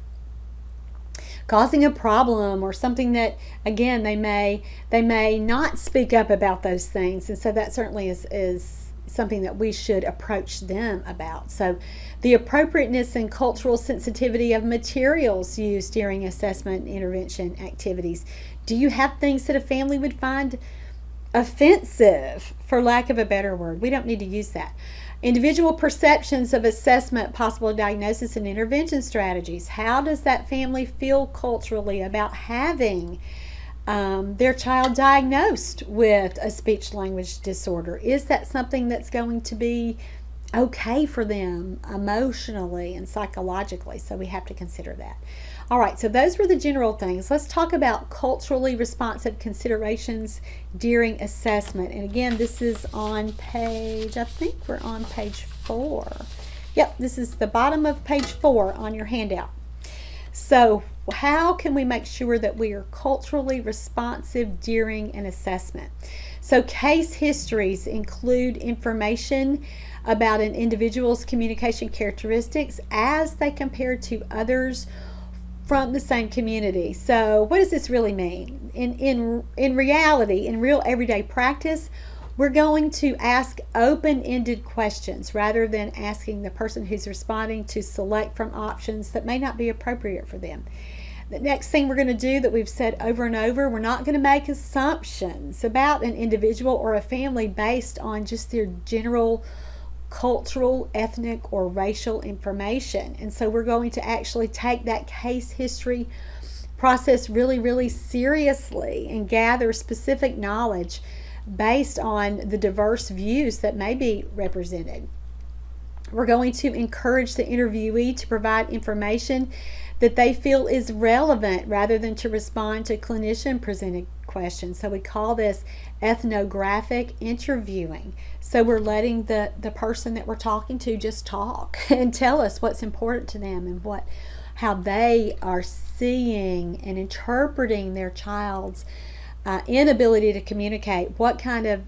causing a problem or something that, again, they may not speak up about those things. And so that certainly is something that we should approach them about. So the appropriateness and cultural sensitivity of materials used during assessment and intervention activities. Do you have things that a family would find offensive, for lack of a better word? We don't need to use that. Individual perceptions of assessment, possible diagnosis, and intervention strategies. How does that family feel culturally about having their child diagnosed with a speech language disorder? Is that something that's going to be okay for them emotionally and psychologically? So we have to consider that. All right, so those were the general things. Let's talk about culturally responsive considerations during assessment. And again, this is on page, I think we're on page 4. Yep, this is the bottom of page 4 on your handout. So how can we make sure that we are culturally responsive during an assessment? So case histories include information about an individual's communication characteristics as they compare to others from the same community. So what does this really mean? In reality, in real everyday practice, we're going to ask open-ended questions rather than asking the person who's responding to select from options that may not be appropriate for them. The next thing we're going to do that we've said over and over, we're not going to make assumptions about an individual or a family based on just their general cultural, ethnic, or racial information. And so we're going to actually take that case history process really, really seriously and gather specific knowledge based on the diverse views that may be represented. We're going to encourage the interviewee to provide information that they feel is relevant rather than to respond to clinician-presented questions. So we call this ethnographic interviewing. So we're letting the person that we're talking to just talk and tell us what's important to them and how they are seeing and interpreting their child's inability to communicate, what kind of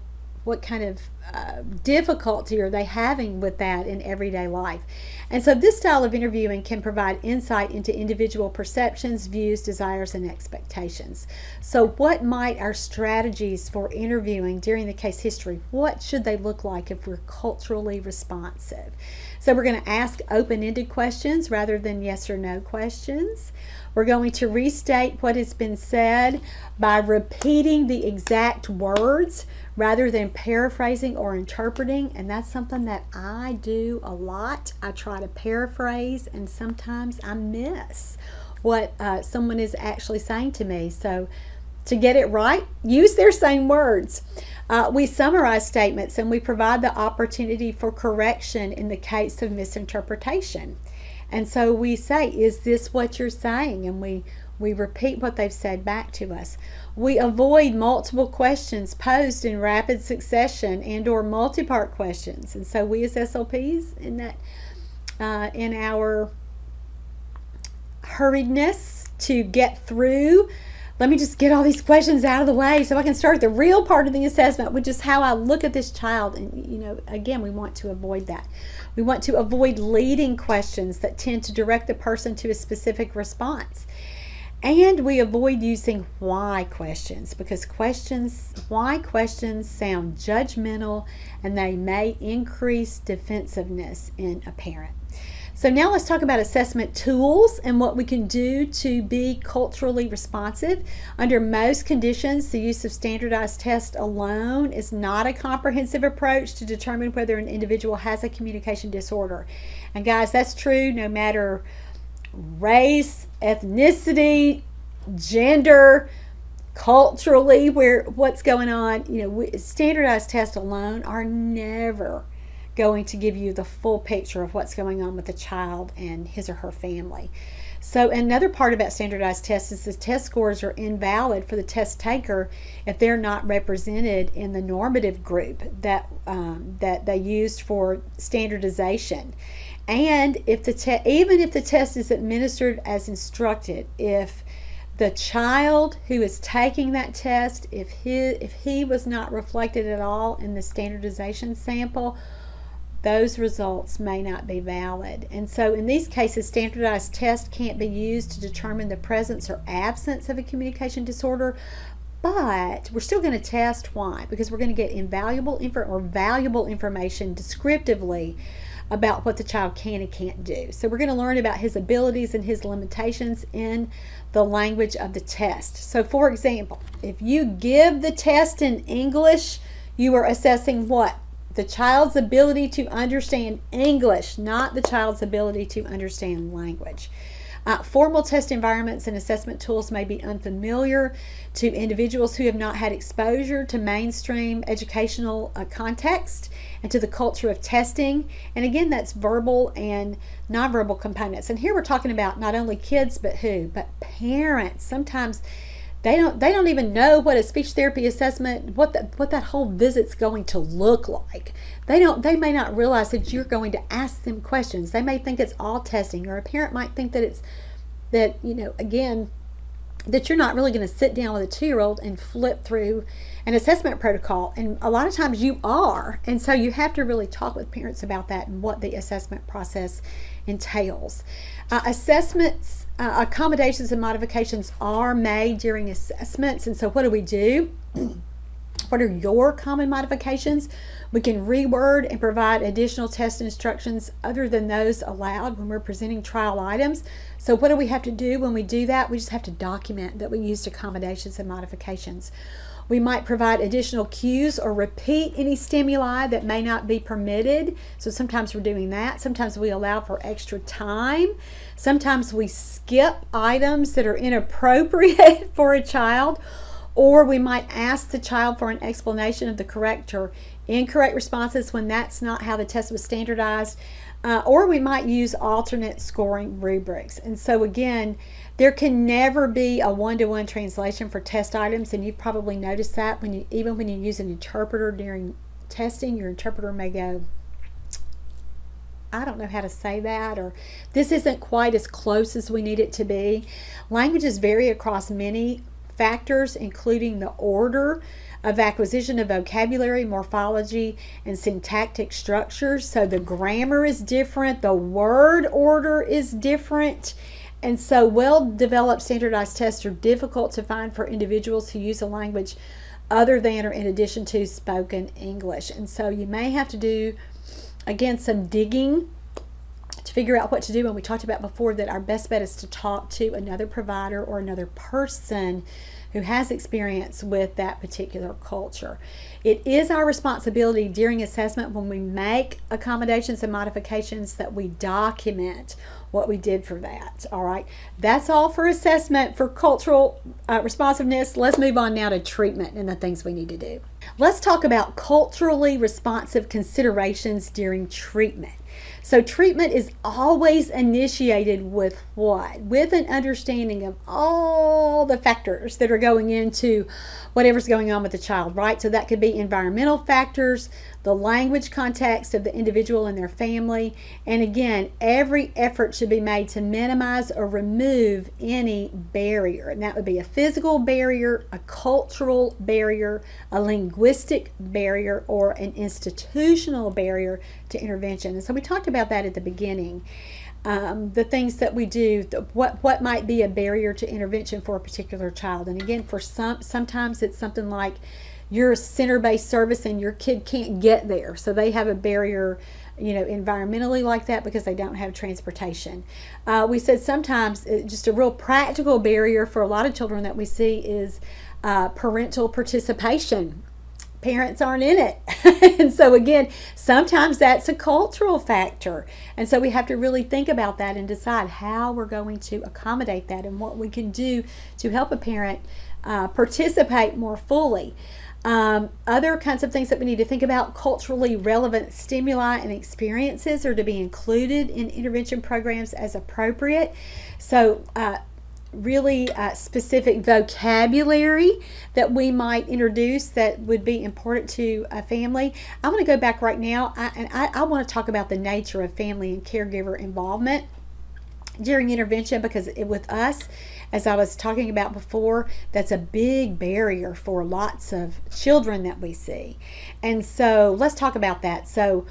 difficulty are they having with that in everyday life. And so this style of interviewing can provide insight into individual perceptions, views, desires, and expectations. So what might our strategies for interviewing during the case history, what should they look like if we're culturally responsive? So we're going to ask open-ended questions rather than yes or no questions. We're going to restate what has been said by repeating the exact words rather than paraphrasing or interpreting, and that's something that I do a lot. I try to paraphrase, and sometimes I miss what someone is actually saying to me. So to get it right, use their same words. We summarize statements, and we provide the opportunity for correction in the case of misinterpretation. And so we say, is this what you're saying? And we repeat what they've said back to us. We avoid multiple questions posed in rapid succession and or multi-part questions. And so we as SLPs in our hurriedness to get through, let me just get all these questions out of the way so I can start the real part of the assessment, which is how I look at this child. And, again, we want to avoid that. We want to avoid leading questions that tend to direct the person to a specific response. And we avoid using why questions, because why questions sound judgmental and they may increase defensiveness in a parent. So now let's talk about assessment tools and what we can do to be culturally responsive. Under most conditions, the use of standardized tests alone is not a comprehensive approach to determine whether an individual has a communication disorder. And guys, that's true no matter race, ethnicity, gender, culturally, what's going on. Standardized tests alone are never going to give you the full picture of what's going on with the child and his or her family. So another part about standardized tests is the test scores are invalid for the test taker if they're not represented in the normative group that they used for standardization. And even if the test is administered as instructed, if the child who is taking that test, if he was not reflected at all in the standardization sample, those results may not be valid. And so in these cases, standardized tests can't be used to determine the presence or absence of a communication disorder, but we're still going to test. Why? Because we're going to get valuable information descriptively about what the child can and can't do. So we're going to learn about his abilities and his limitations in the language of the test. So for example, if you give the test in English, you are assessing what? The child's ability to understand English, not the child's ability to understand language. Formal test environments and assessment tools may be unfamiliar to individuals who have not had exposure to mainstream educational context and to the culture of testing. And again, that's verbal and nonverbal components. And here we're talking about not only kids, but parents. Sometimes they don't even know what a speech therapy assessment, what that whole visit's going to look like. They may not realize that you're going to ask them questions. They may think it's all testing, or a parent might think that that you're not really going to sit down with a 2-year-old and flip through an assessment protocol. And a lot of times you are. And so you have to really talk with parents about that and what the assessment process entails. Assessments, accommodations and modifications are made during assessments. And so what do we do? What are your common modifications? We can reword and provide additional test instructions other than those allowed when we're presenting trial items. So what do we have to do when we do that? We just have to document that we used accommodations and modifications. We might provide additional cues or repeat any stimuli that may not be permitted. So sometimes we're doing that. Sometimes we allow for extra time. Sometimes we skip items that are inappropriate for a child. Or we might ask the child for an explanation of the correct or incorrect responses when that's not how the test was standardized. Or we might use alternate scoring rubrics. And so again, there can never be a one-to-one translation for test items, and you've probably noticed that even when you use an interpreter during testing, your interpreter may go, I don't know how to say that, or this isn't quite as close as we need it to be. Languages vary across many factors, including the order of acquisition of vocabulary, morphology, and syntactic structures. So the grammar is different, the word order is different. And so well-developed standardized tests are difficult to find for individuals who use a language other than or in addition to spoken English. And so you may have to do, again, some digging to figure out what to do. And we talked about before that our best bet is to talk to another provider or another person who has experience with that particular culture. It is our responsibility during assessment, when we make accommodations and modifications, that we document what we did for that. All right, that's all for assessment for cultural responsiveness. Let's move on now to treatment and the things we need to do. Let's talk about culturally responsive considerations during treatment. So treatment is always initiated with what? With an understanding of all the factors that are going into whatever's going on with the child, right? So that could be environmental factors, the language context of the individual and their family. And again, every effort should be made to minimize or remove any barrier. And that would be a physical barrier, a cultural barrier, a linguistic barrier, or an institutional barrier to intervention. And so we talked about that at the beginning. The things that we do, what might be a barrier to intervention for a particular child. And again, for sometimes it's something like you're a center-based service and your kid can't get there, so they have a barrier, environmentally like that because they don't have transportation. We said sometimes just a real practical barrier for a lot of children that we see is parental participation. Parents aren't in it. And so again, sometimes that's a cultural factor. And so we have to really think about that and decide how we're going to accommodate that and what we can do to help a parent participate more fully. Other kinds of things that we need to think about: culturally relevant stimuli and experiences are to be included in intervention programs as appropriate. So really specific vocabulary that we might introduce that would be important to a family. I want to go back right now and I want to talk about the nature of family and caregiver involvement during intervention, because with us, as I was talking about before, that's a big barrier for lots of children that we see. And so let's talk about that. So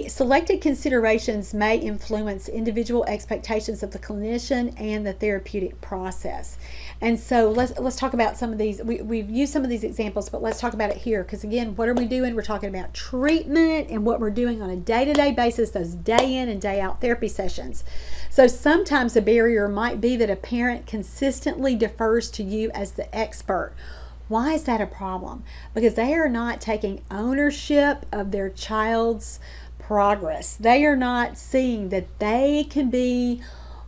selected considerations may influence individual expectations of the clinician and the therapeutic process. And so let's talk about some of these. We've used some of these examples, but let's talk about it here, because again, what are we doing? We're talking about treatment and what we're doing on a day-to-day basis, those day in and day out therapy sessions. So sometimes a barrier might be that a parent consistently defers to you as the expert. Why is that a problem? Because they are not taking ownership of their child's progress. They are not seeing that they can be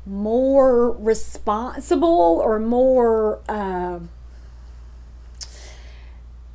more responsible or more,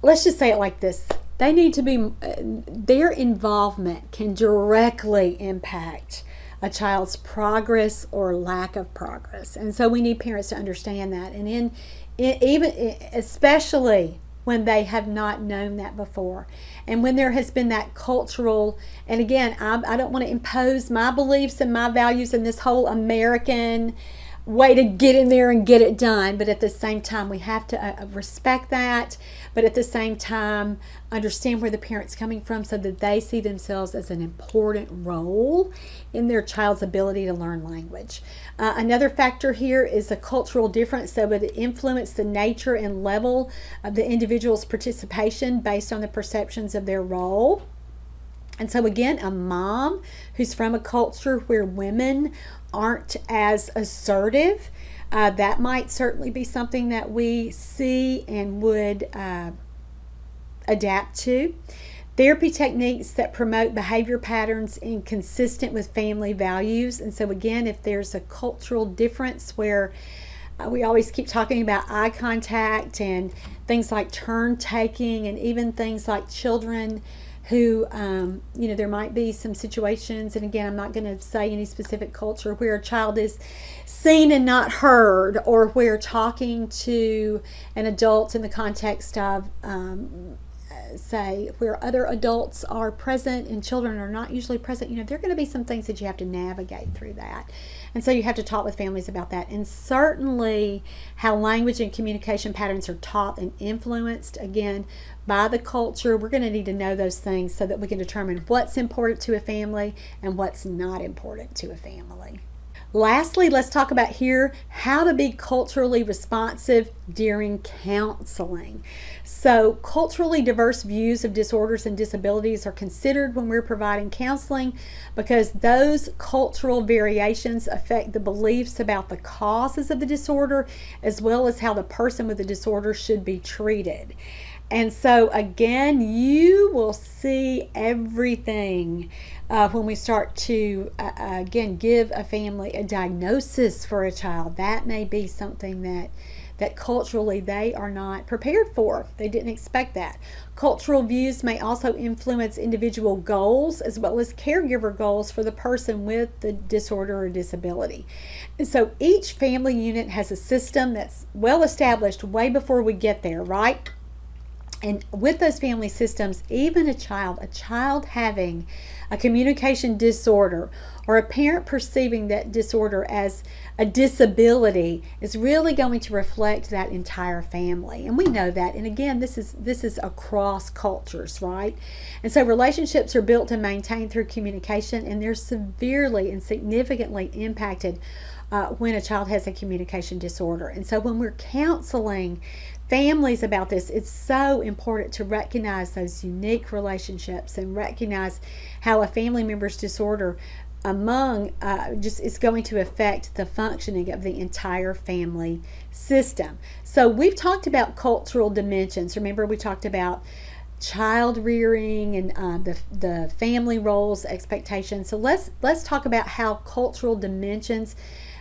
let's just say it like this. They need to be, their involvement can directly impact a child's progress or lack of progress. And so we need parents to understand that. And especially when they have not known that before, and when there has been that cultural, and again, I don't want to impose my beliefs and my values in this whole American way to get in there and get it done, but at the same time we have to respect that, but at the same time understand where the parent's coming from so that they see themselves as an important role in their child's ability to learn language. Another factor here is a cultural difference, so it influences the nature and level of the individual's participation based on the perceptions of their role. And so again, a mom who's from a culture where women aren't as assertive, that might certainly be something that we see and would adapt to. Therapy techniques that promote behavior patterns inconsistent with family values. And so again, if there's a cultural difference where we always keep talking about eye contact and things like turn taking, and even things like children who, there might be some situations, and again, I'm not going to say any specific culture, where a child is seen and not heard, or where talking to an adult in the context of say, where other adults are present and children are not usually present, there are going to be some things that you have to navigate through that. And so you have to talk with families about that. And certainly how language and communication patterns are taught and influenced, again, by the culture. We're going to need to know those things so that we can determine what's important to a family and what's not important to a family. Lastly, let's talk about here how to be culturally responsive during counseling. So culturally diverse views of disorders and disabilities are considered when we're providing counseling because those cultural variations affect the beliefs about the causes of the disorder as well as how the person with the disorder should be treated. And so again, you will see everything when we start to, again, give a family a diagnosis for a child. That may be something that culturally they are not prepared for. They didn't expect that. Cultural views may also influence individual goals as well as caregiver goals for the person with the disorder or disability. And so each family unit has a system that's well established way before we get there, right? And with those family systems, even a child having a communication disorder or a parent perceiving that disorder as a disability is really going to reflect that entire family. And we know that. And again, this is across cultures, right? And so relationships are built and maintained through communication, and they're severely and significantly impacted when a child has a communication disorder. And so when we're counseling families about this, it's so important to recognize those unique relationships and recognize how a family member's disorder just is going to affect the functioning of the entire family system. So we've talked about cultural dimensions. Remember, we talked about child rearing and the family roles, expectations. So let's talk about how cultural dimensions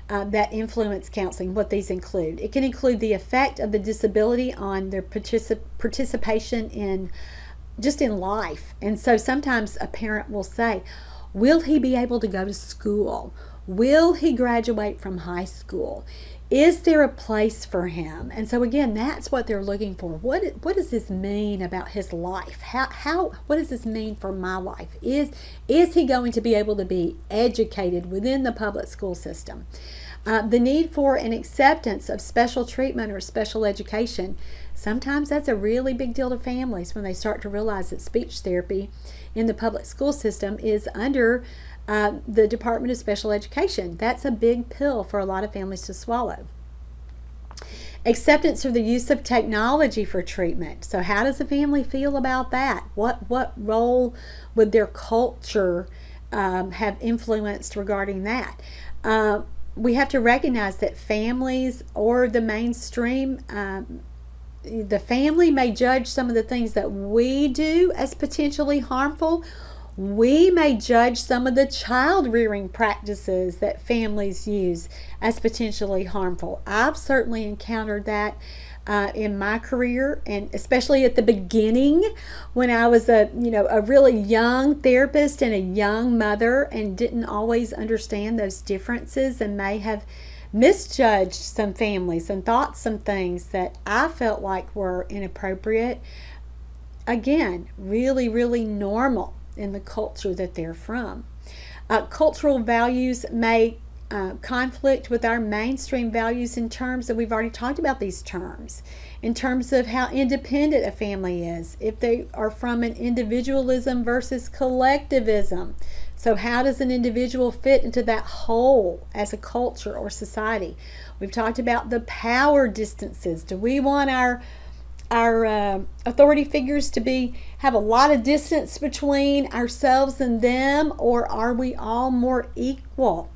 that influence counseling, what these include. It can include the effect of the disability on their participation in life. And so sometimes a parent will say, will he be able to go to school? Will he graduate from high school? Is there a place for him? And so again, that's what they're looking for. What does this mean about his life? What does this mean for my life? Is he going to be able to be educated within the public school system? The need for an acceptance of special treatment or special education, sometimes that's a really big deal to families when they start to realize that speech therapy in the public school system is under the Department of Special Education. That's a big pill for a lot of families to swallow. Acceptance of the use of technology for treatment. So how does the family feel about that? What role would their culture have influenced regarding that? We have to recognize that families or the mainstream, the family may judge some of the things that we do as potentially harmful. We may judge some of the child rearing practices that families use as potentially harmful. I've certainly encountered that in my career, and especially at the beginning when I was a really young therapist and a young mother and didn't always understand those differences and may have misjudged some families and thought some things that I felt like were inappropriate. Again, really, really normal in the culture that they're from. Cultural values may conflict with our mainstream values in terms that we've already talked about these terms, in terms of how independent a family is, if they are from an individualism versus collectivism. So how does an individual fit into that whole as a culture or society? We've talked about the power distances. Do we want our authority figures to have a lot of distance between ourselves and them, or are we all more equal?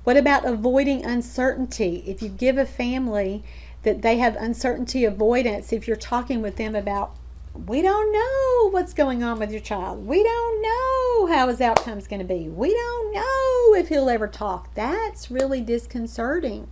What about avoiding uncertainty? If you give a family that they have uncertainty avoidance, if you're talking with them about, we don't know what's going on with your child, we don't know how his outcome's going to be, we don't know if he'll ever talk, that's really disconcerting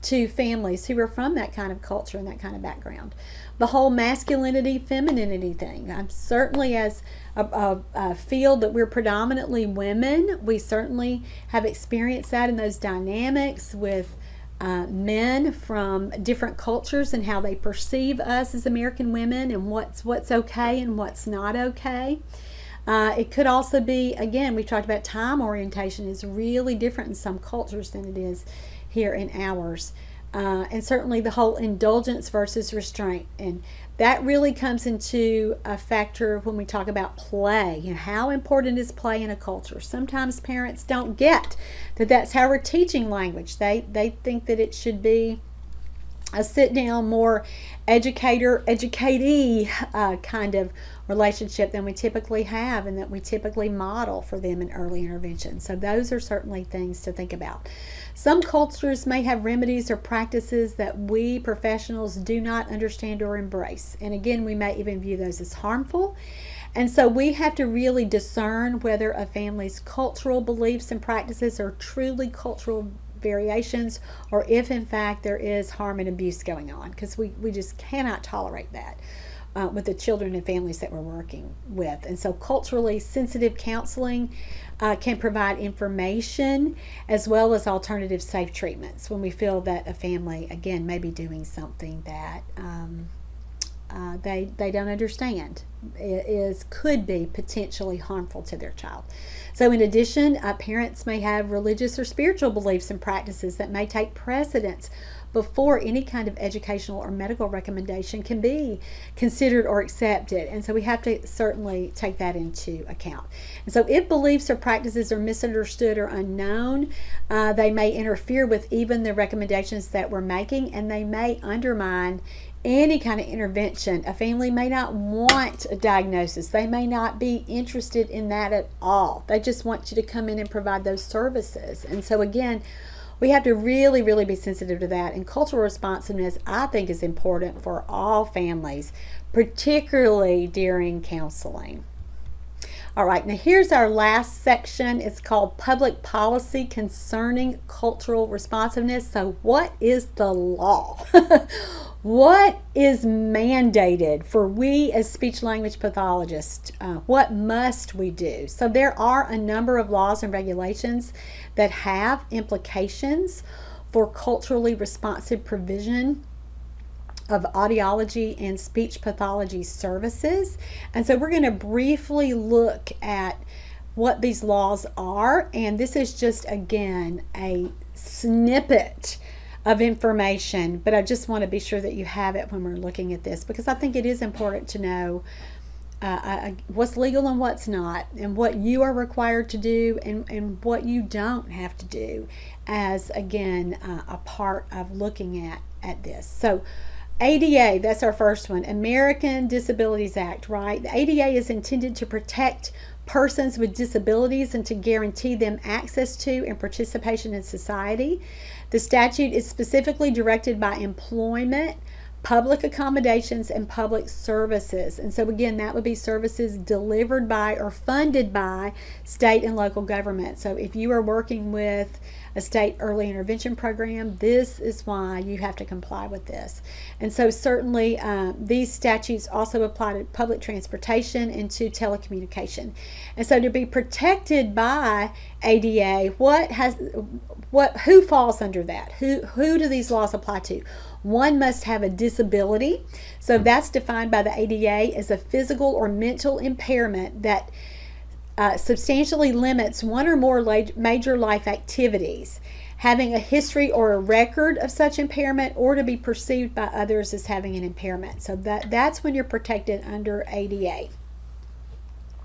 to families who are from that kind of culture and that kind of background. The whole masculinity, femininity thing. I'm certainly, as a field that we're predominantly women, we certainly have experienced that in those dynamics with men from different cultures and how they perceive us as American women and what's okay and what's not okay. It could also be, again, we talked about time orientation is really different in some cultures than it is here in ours. And certainly the whole indulgence versus restraint. And that really comes into a factor when we talk about play. How important is play in a culture? Sometimes parents don't get that that's how we're teaching language. They think that it should be a sit-down, more educatee kind of relationship than we typically have and that we typically model for them in early intervention. So those are certainly things to think about. Some cultures may have remedies or practices that we professionals do not understand or embrace. And again, we may even view those as harmful. And so we have to really discern whether a family's cultural beliefs and practices are truly cultural variations or if in fact there is harm and abuse going on, because we just cannot tolerate that with the children and families that we're working with. And so culturally sensitive counseling can provide information as well as alternative safe treatments when we feel that a family, again, may be doing something that they don't understand could be potentially harmful to their child. So in addition, parents may have religious or spiritual beliefs and practices that may take precedence before any kind of educational or medical recommendation can be considered or accepted. And so we have to certainly take that into account. And so if beliefs or practices are misunderstood or unknown, they may interfere with even the recommendations that we're making, and they may undermine any kind of intervention. A family may not want a diagnosis. They may not be interested in that at all. They just want you to come in and provide those services. And so again, we have to really, really be sensitive to that. And cultural responsiveness, I think, is important for all families, particularly during counseling. All right, now here's our last section. It's called Public Policy Concerning Cultural Responsiveness. So what is the law? What is mandated for we as speech-language pathologists? What must we do? So there are a number of laws and regulations that have implications for culturally responsive provision of audiology and speech pathology services. And so we're going to briefly look at what these laws are. And this is just, again, a snippet of information, but I just want to be sure that you have it when we're looking at this, because I think it is important to know what's legal and what's not, and what you are required to do and what you don't have to do as, again, a part of looking at this. So ADA, that's our first one, American Disabilities Act, right? The ADA is intended to protect persons with disabilities and to guarantee them access to and participation in society. The statute is specifically directed by employment, public accommodations, and public services. And so again, that would be services delivered by or funded by state and local government. So if you are working with a state early intervention program, this is why you have to comply with this. And so certainly these statutes also apply to public transportation and to telecommunication. And so to be protected by ADA, who falls under that? Who do these laws apply to? One must have a disability. So that's defined by the ADA as a physical or mental impairment that substantially limits one or more major life activities, having a history or a record of such impairment, or to be perceived by others as having an impairment. So that's when you're protected under ADA.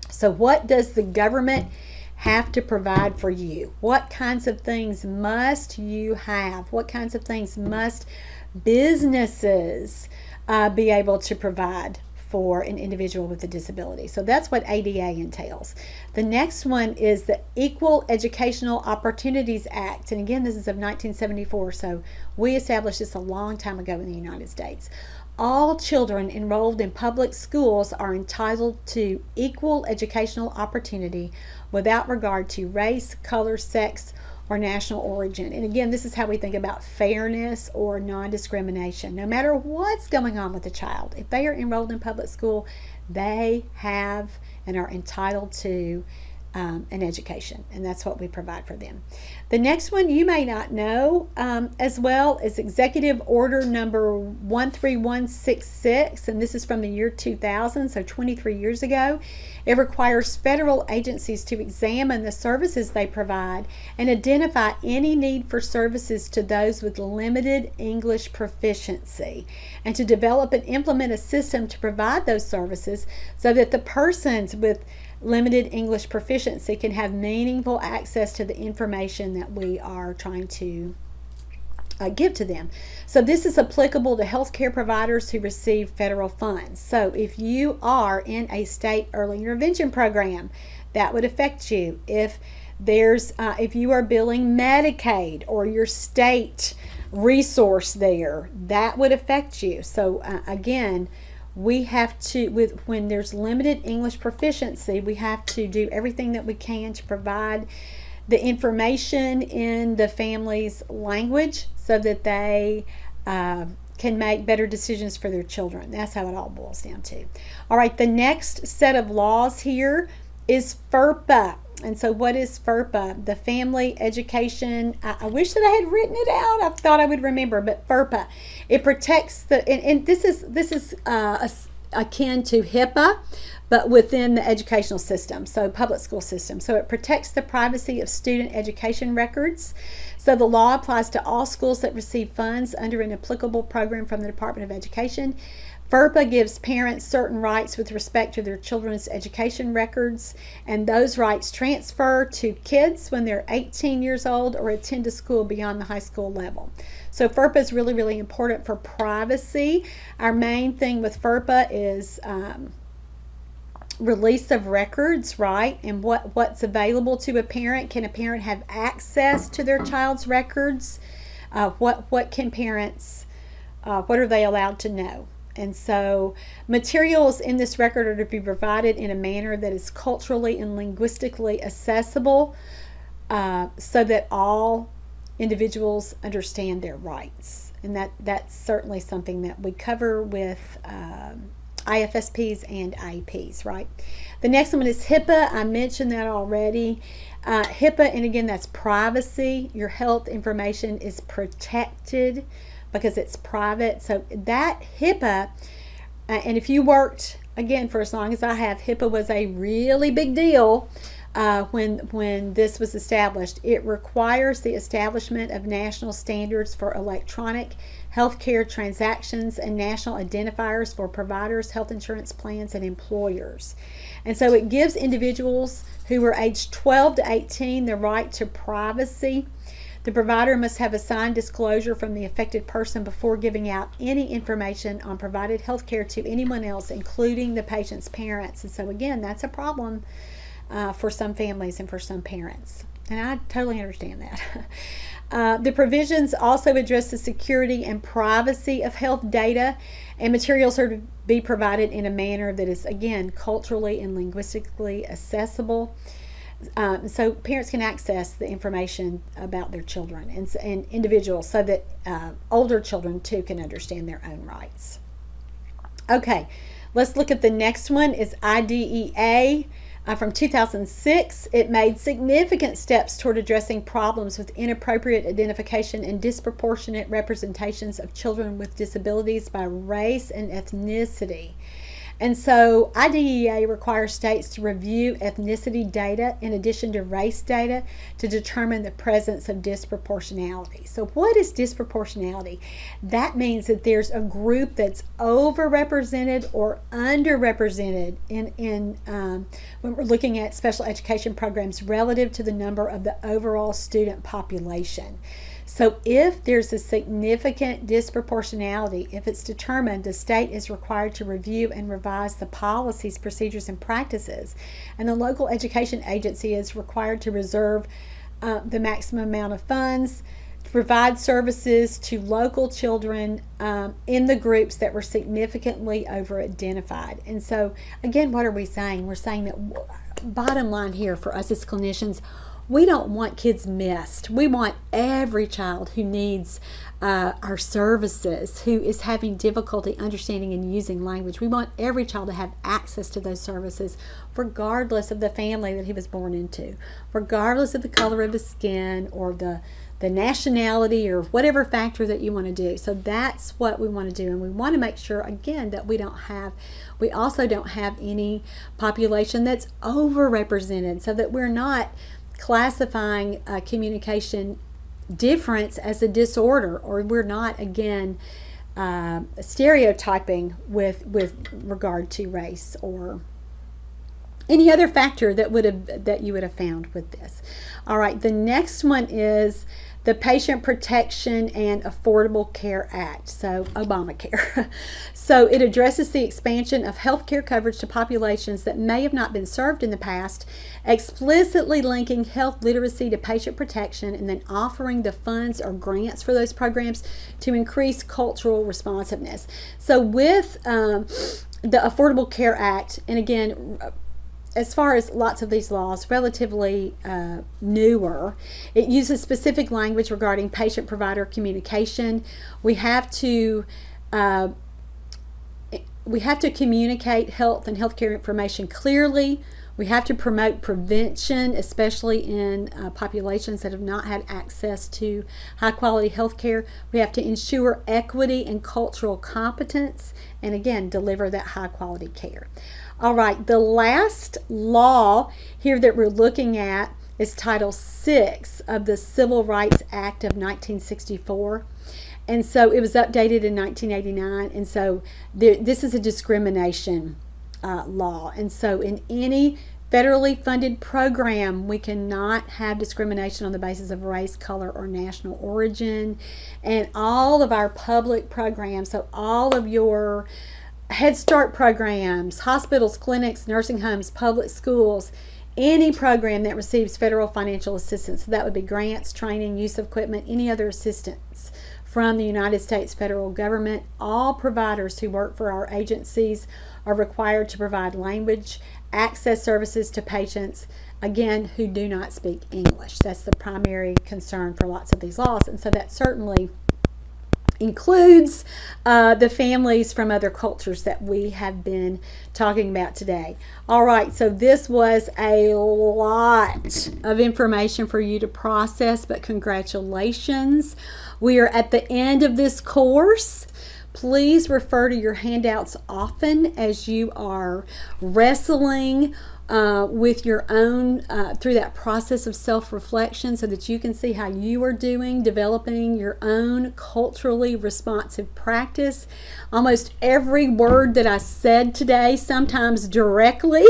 So what does the government have to provide for you? What kinds of things must you have? What kinds of things must businesses be able to provide for an individual with a disability? So that's what ADA entails. The next one is the Equal Educational Opportunities Act. And again, this is of 1974, so we established this a long time ago in the United States. All children enrolled in public schools are entitled to equal educational opportunity without regard to race, color, sex, or national origin. And again, this is how we think about fairness or non-discrimination. No matter what's going on with the child, if they are enrolled in public school, they have and are entitled to and education, and that's what we provide for them. The next one you may not know as well is Executive Order number 13166, and this is from the year 2000, so 23 years ago. It requires federal agencies to examine the services they provide and identify any need for services to those with limited English proficiency, and to develop and implement a system to provide those services so that the persons with limited English proficiency can have meaningful access to the information that we are trying to give to them. So this is applicable to healthcare providers who receive federal funds. So if you are in a state early intervention program, that would affect you. If you are billing Medicaid or your state resource there, that would affect you. So again, we have to, when there's limited English proficiency, we have to do everything that we can to provide the information in the family's language so that they can make better decisions for their children. That's how it all boils down to. All right, the next set of laws here is FERPA. And so what is FERPA? The Family Education, I wish that I had written it out. I thought I would remember, but FERPA. It protects and this is akin to HIPAA, but within the educational system, so public school system. So it protects the privacy of student education records. So the law applies to all schools that receive funds under an applicable program from the Department of Education. FERPA gives parents certain rights with respect to their children's education records, and those rights transfer to kids when they're 18 years old or attend a school beyond the high school level. So FERPA is really, really important for privacy. Our main thing with FERPA is release of records, right? And what's available to a parent. Can a parent have access to their child's records? What can parents, what are they allowed to know? And so materials in this record are to be provided in a manner that is culturally and linguistically accessible so that all individuals understand their rights. And that's certainly something that we cover with IFSPs and IEPs, right? The next one is HIPAA. I mentioned that already. HIPAA, and again, that's privacy. Your health information is protected because it's private. So that HIPAA, and if you worked, again, for as long as I have, HIPAA was a really big deal when this was established. It requires the establishment of national standards for electronic healthcare transactions and national identifiers for providers, health insurance plans, and employers. And so it gives individuals who are aged 12 to 18 the right to privacy. The provider must have a signed disclosure from the affected person before giving out any information on provided health care to anyone else, including the patient's parents. And so again, that's a problem for some families and for some parents. And I totally understand that. The provisions also address the security and privacy of health data, and materials are to be provided in a manner that is, again, culturally and linguistically accessible. So parents can access the information about their children and individuals so that older children too can understand their own rights. Okay, let's look at the next one. Is IDEA from 2006. It made significant steps toward addressing problems with inappropriate identification and disproportionate representations of children with disabilities by race and ethnicity. And so IDEA requires states to review ethnicity data in addition to race data to determine the presence of disproportionality. So what is disproportionality? That means that there's a group that's overrepresented or underrepresented in when we're looking at special education programs relative to the number of the overall student population. So if there's a significant disproportionality, if it's determined, the state is required to review and revise the policies, procedures, and practices. And the local education agency is required to reserve the maximum amount of funds to provide services to local children in the groups that were significantly over-identified. And so, again, what are we saying? We're saying that bottom line here for us as clinicians, we don't want kids missed. We want every child who needs our services, who is having difficulty understanding and using language. We want every child to have access to those services, regardless of the family that he was born into, regardless of the color of his skin or the nationality or whatever factor that you want to do. So that's what we want to do. And we want to make sure, again, that we also don't have any population that's overrepresented, so that we're not classifying communication difference as a disorder, or we're not, again, stereotyping with regard to race or any other factor that you would have found with this. All right, the next one is the Patient Protection and Affordable Care Act, so Obamacare. So it addresses the expansion of health care coverage to populations that may have not been served in the past, explicitly linking health literacy to patient protection, and then offering the funds or grants for those programs to increase cultural responsiveness. So with the Affordable Care Act, and again, as far as lots of these laws, relatively newer, it uses specific language regarding patient-provider communication. We have to communicate health and healthcare information clearly. We have to promote prevention, especially in populations that have not had access to high-quality health care. We have to ensure equity and cultural competence, and again, deliver that high-quality care. All right, the last law here that we're looking at is Title VI of the Civil Rights Act of 1964. And so it was updated in 1989. And so this is a discrimination law. And so in any federally funded program, we cannot have discrimination on the basis of race, color, or national origin. And all of our public programs, so all of your Head Start programs, hospitals, clinics, nursing homes, public schools, any program that receives federal financial assistance, so that would be grants, training, use of equipment, any other assistance from the United States federal government, all providers who work for our agencies are required to provide language access services to patients, again, who do not speak English. That's the primary concern for lots of these laws, and so that certainly includes the families from other cultures that we have been talking about today. All right, so this was a lot of information for you to process, but congratulations. We are at the end of this course. Please refer to your handouts often as you are wrestling with your own, through that process of self-reflection, so that you can see how you are doing, developing your own culturally responsive practice. Almost every word that I said today, sometimes directly,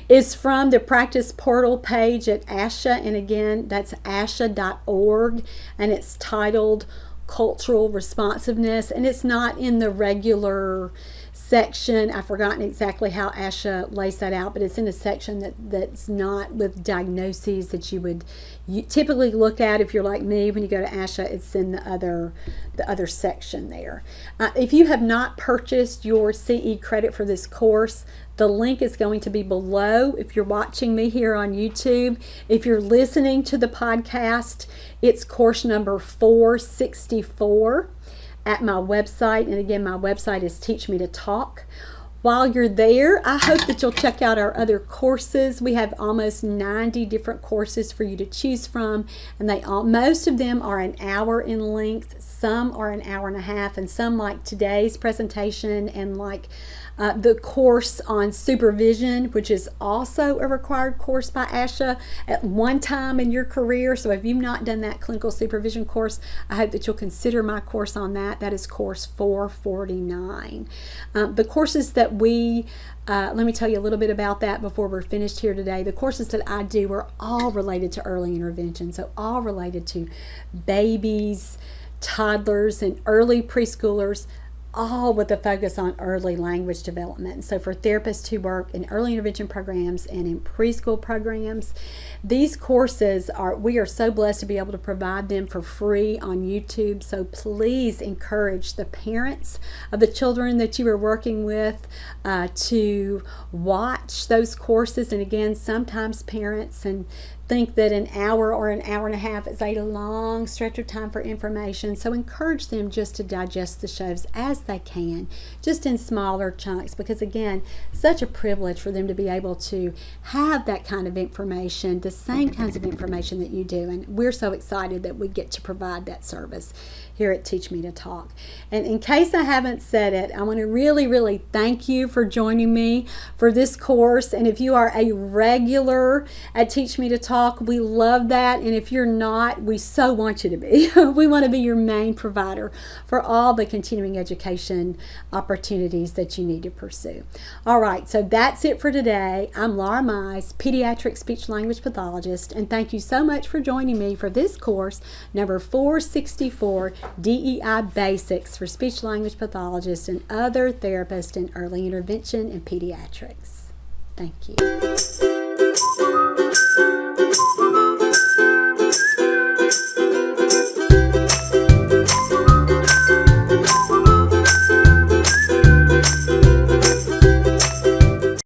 is from the practice portal page at ASHA. And again, that's ASHA.org, and it's titled Cultural Responsiveness, and it's not in the regular section. I've forgotten exactly how ASHA lays that out, but it's in a section that's not with diagnoses that you typically look at. If you're like me, when you go to ASHA, it's in the other section there. If you have not purchased your CE credit for this course, the link is going to be below. If you're watching me here on YouTube, if you're listening to the podcast, it's course number 464 at my website. And again, my website is teachmetotalk. While you're there, I hope that you'll check out our other courses. We have almost 90 different courses for you to choose from, and most of them are an hour in length. Some are an hour and a half, and some, like today's presentation and like the course on supervision, which is also a required course by ASHA at one time in your career. So if you've not done that clinical supervision course, I hope that you'll consider my course on that. That is course 449. The courses that let me tell you a little bit about that before we're finished here today. The courses that I do are all related to early intervention, so all related to babies, toddlers, and early preschoolers, all with a focus on early language development. So for therapists who work in early intervention programs and in preschool programs, these courses we are so blessed to be able to provide them for free on YouTube. So please encourage the parents of the children that you are working with to watch those courses. And again, sometimes parents and think that an hour or an hour and a half is a long stretch of time for information. So encourage them just to digest the shows as they can, just in smaller chunks, because again, such a privilege for them to be able to have that kind of information, the same kinds of information that you do. And we're so excited that we get to provide that service here at Teach Me to Talk. And in case I haven't said it, I want to really thank you for joining me for this course. And if you are a regular at Teach Me to Talk, we love that. And if you're not, we so want you to be. We want to be your main provider for all the continuing education opportunities that you need to pursue. All right, so that's it for today. I'm Laura Mize, Pediatric Speech Language Pathologist, and thank you so much for joining me for this course, number 464, DEI Basics for Speech Language Pathologists and Other Therapists in Early Intervention in Pediatrics. Thank you.